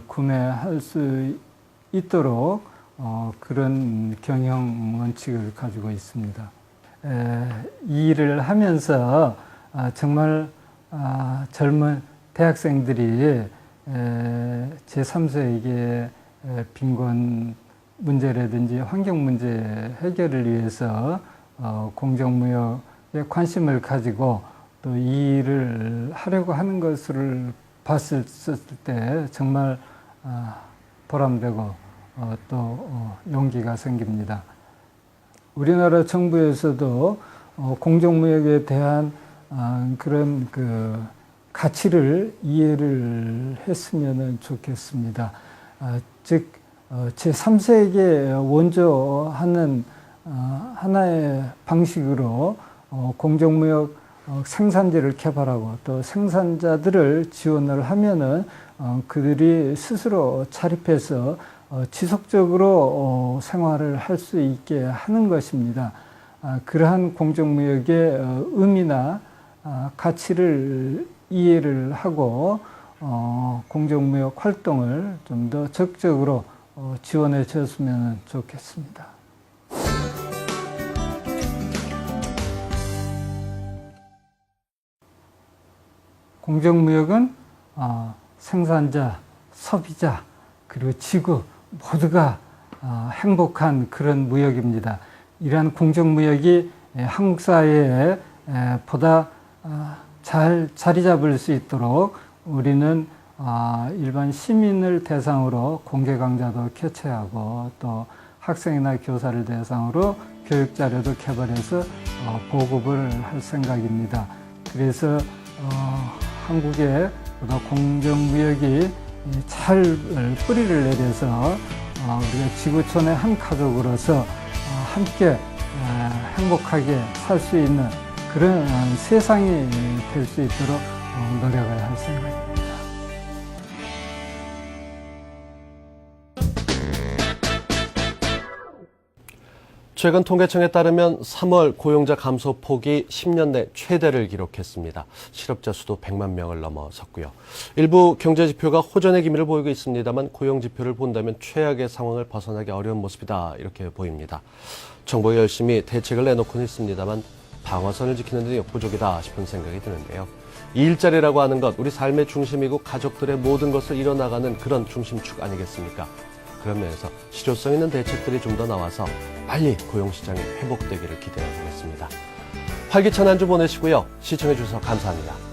Speaker 2: 구매할 수 있도록 그런 경영 원칙을 가지고 있습니다. 이 일을 하면서 정말 젊은 대학생들이 제3세계 빈곤 문제라든지 환경 문제 해결을 위해서 공정무역에 관심을 가지고 또 이 일을 하려고 하는 것을 봤을 때 정말 보람되고 또 용기가 생깁니다. 우리나라 정부에서도 공정무역에 대한 그런 그 가치를 이해를 했으면 좋겠습니다. 즉 제3세계 원조하는 하나의 방식으로 공정무역 생산지를 개발하고 또 생산자들을 지원을 하면은 그들이 스스로 자립해서 지속적으로 생활을 할 수 있게 하는 것입니다. 그러한 공정무역의 의미나 가치를 이해를 하고 공정무역 활동을 좀 더 적극적으로 지원해 줬으면 좋겠습니다. 공정무역은 생산자, 소비자, 그리고 지구 모두가 행복한 그런 무역입니다. 이러한 공정무역이 한국 사회에 보다 잘 자리 잡을 수 있도록 우리는 일반 시민을 대상으로 공개 강좌도 개최하고 또 학생이나 교사를 대상으로 교육 자료도 개발해서 보급을 할 생각입니다. 그래서 한국에 보다 공정무역이 잘 뿌리를 내려서 우리가 지구촌의 한 가족으로서 함께 행복하게 살 수 있는 그런 세상이 될 수 있도록 노력을 할 생각입니다.
Speaker 1: 최근 통계청에 따르면 3월 고용자 감소 폭이 10년 내 최대를 기록했습니다. 실업자 수도 100만 명을 넘어섰고요. 일부 경제 지표가 호전의 기미를 보이고 있습니다만 고용 지표를 본다면 최악의 상황을 벗어나기 어려운 모습이다 이렇게 보입니다. 정부가 열심히 대책을 내놓고는 있습니다만 방어선을 지키는 데 역부족이다 싶은 생각이 드는데요. 이 일자리라고 하는 것, 우리 삶의 중심이고 가족들의 모든 것을 이뤄나가는 그런 중심축 아니겠습니까? 그런 면에서 실효성 있는 대책들이 좀 더 나와서 빨리 고용시장이 회복되기를 기대해 보겠습니다. 활기찬 한 주 보내시고요. 시청해 주셔서 감사합니다.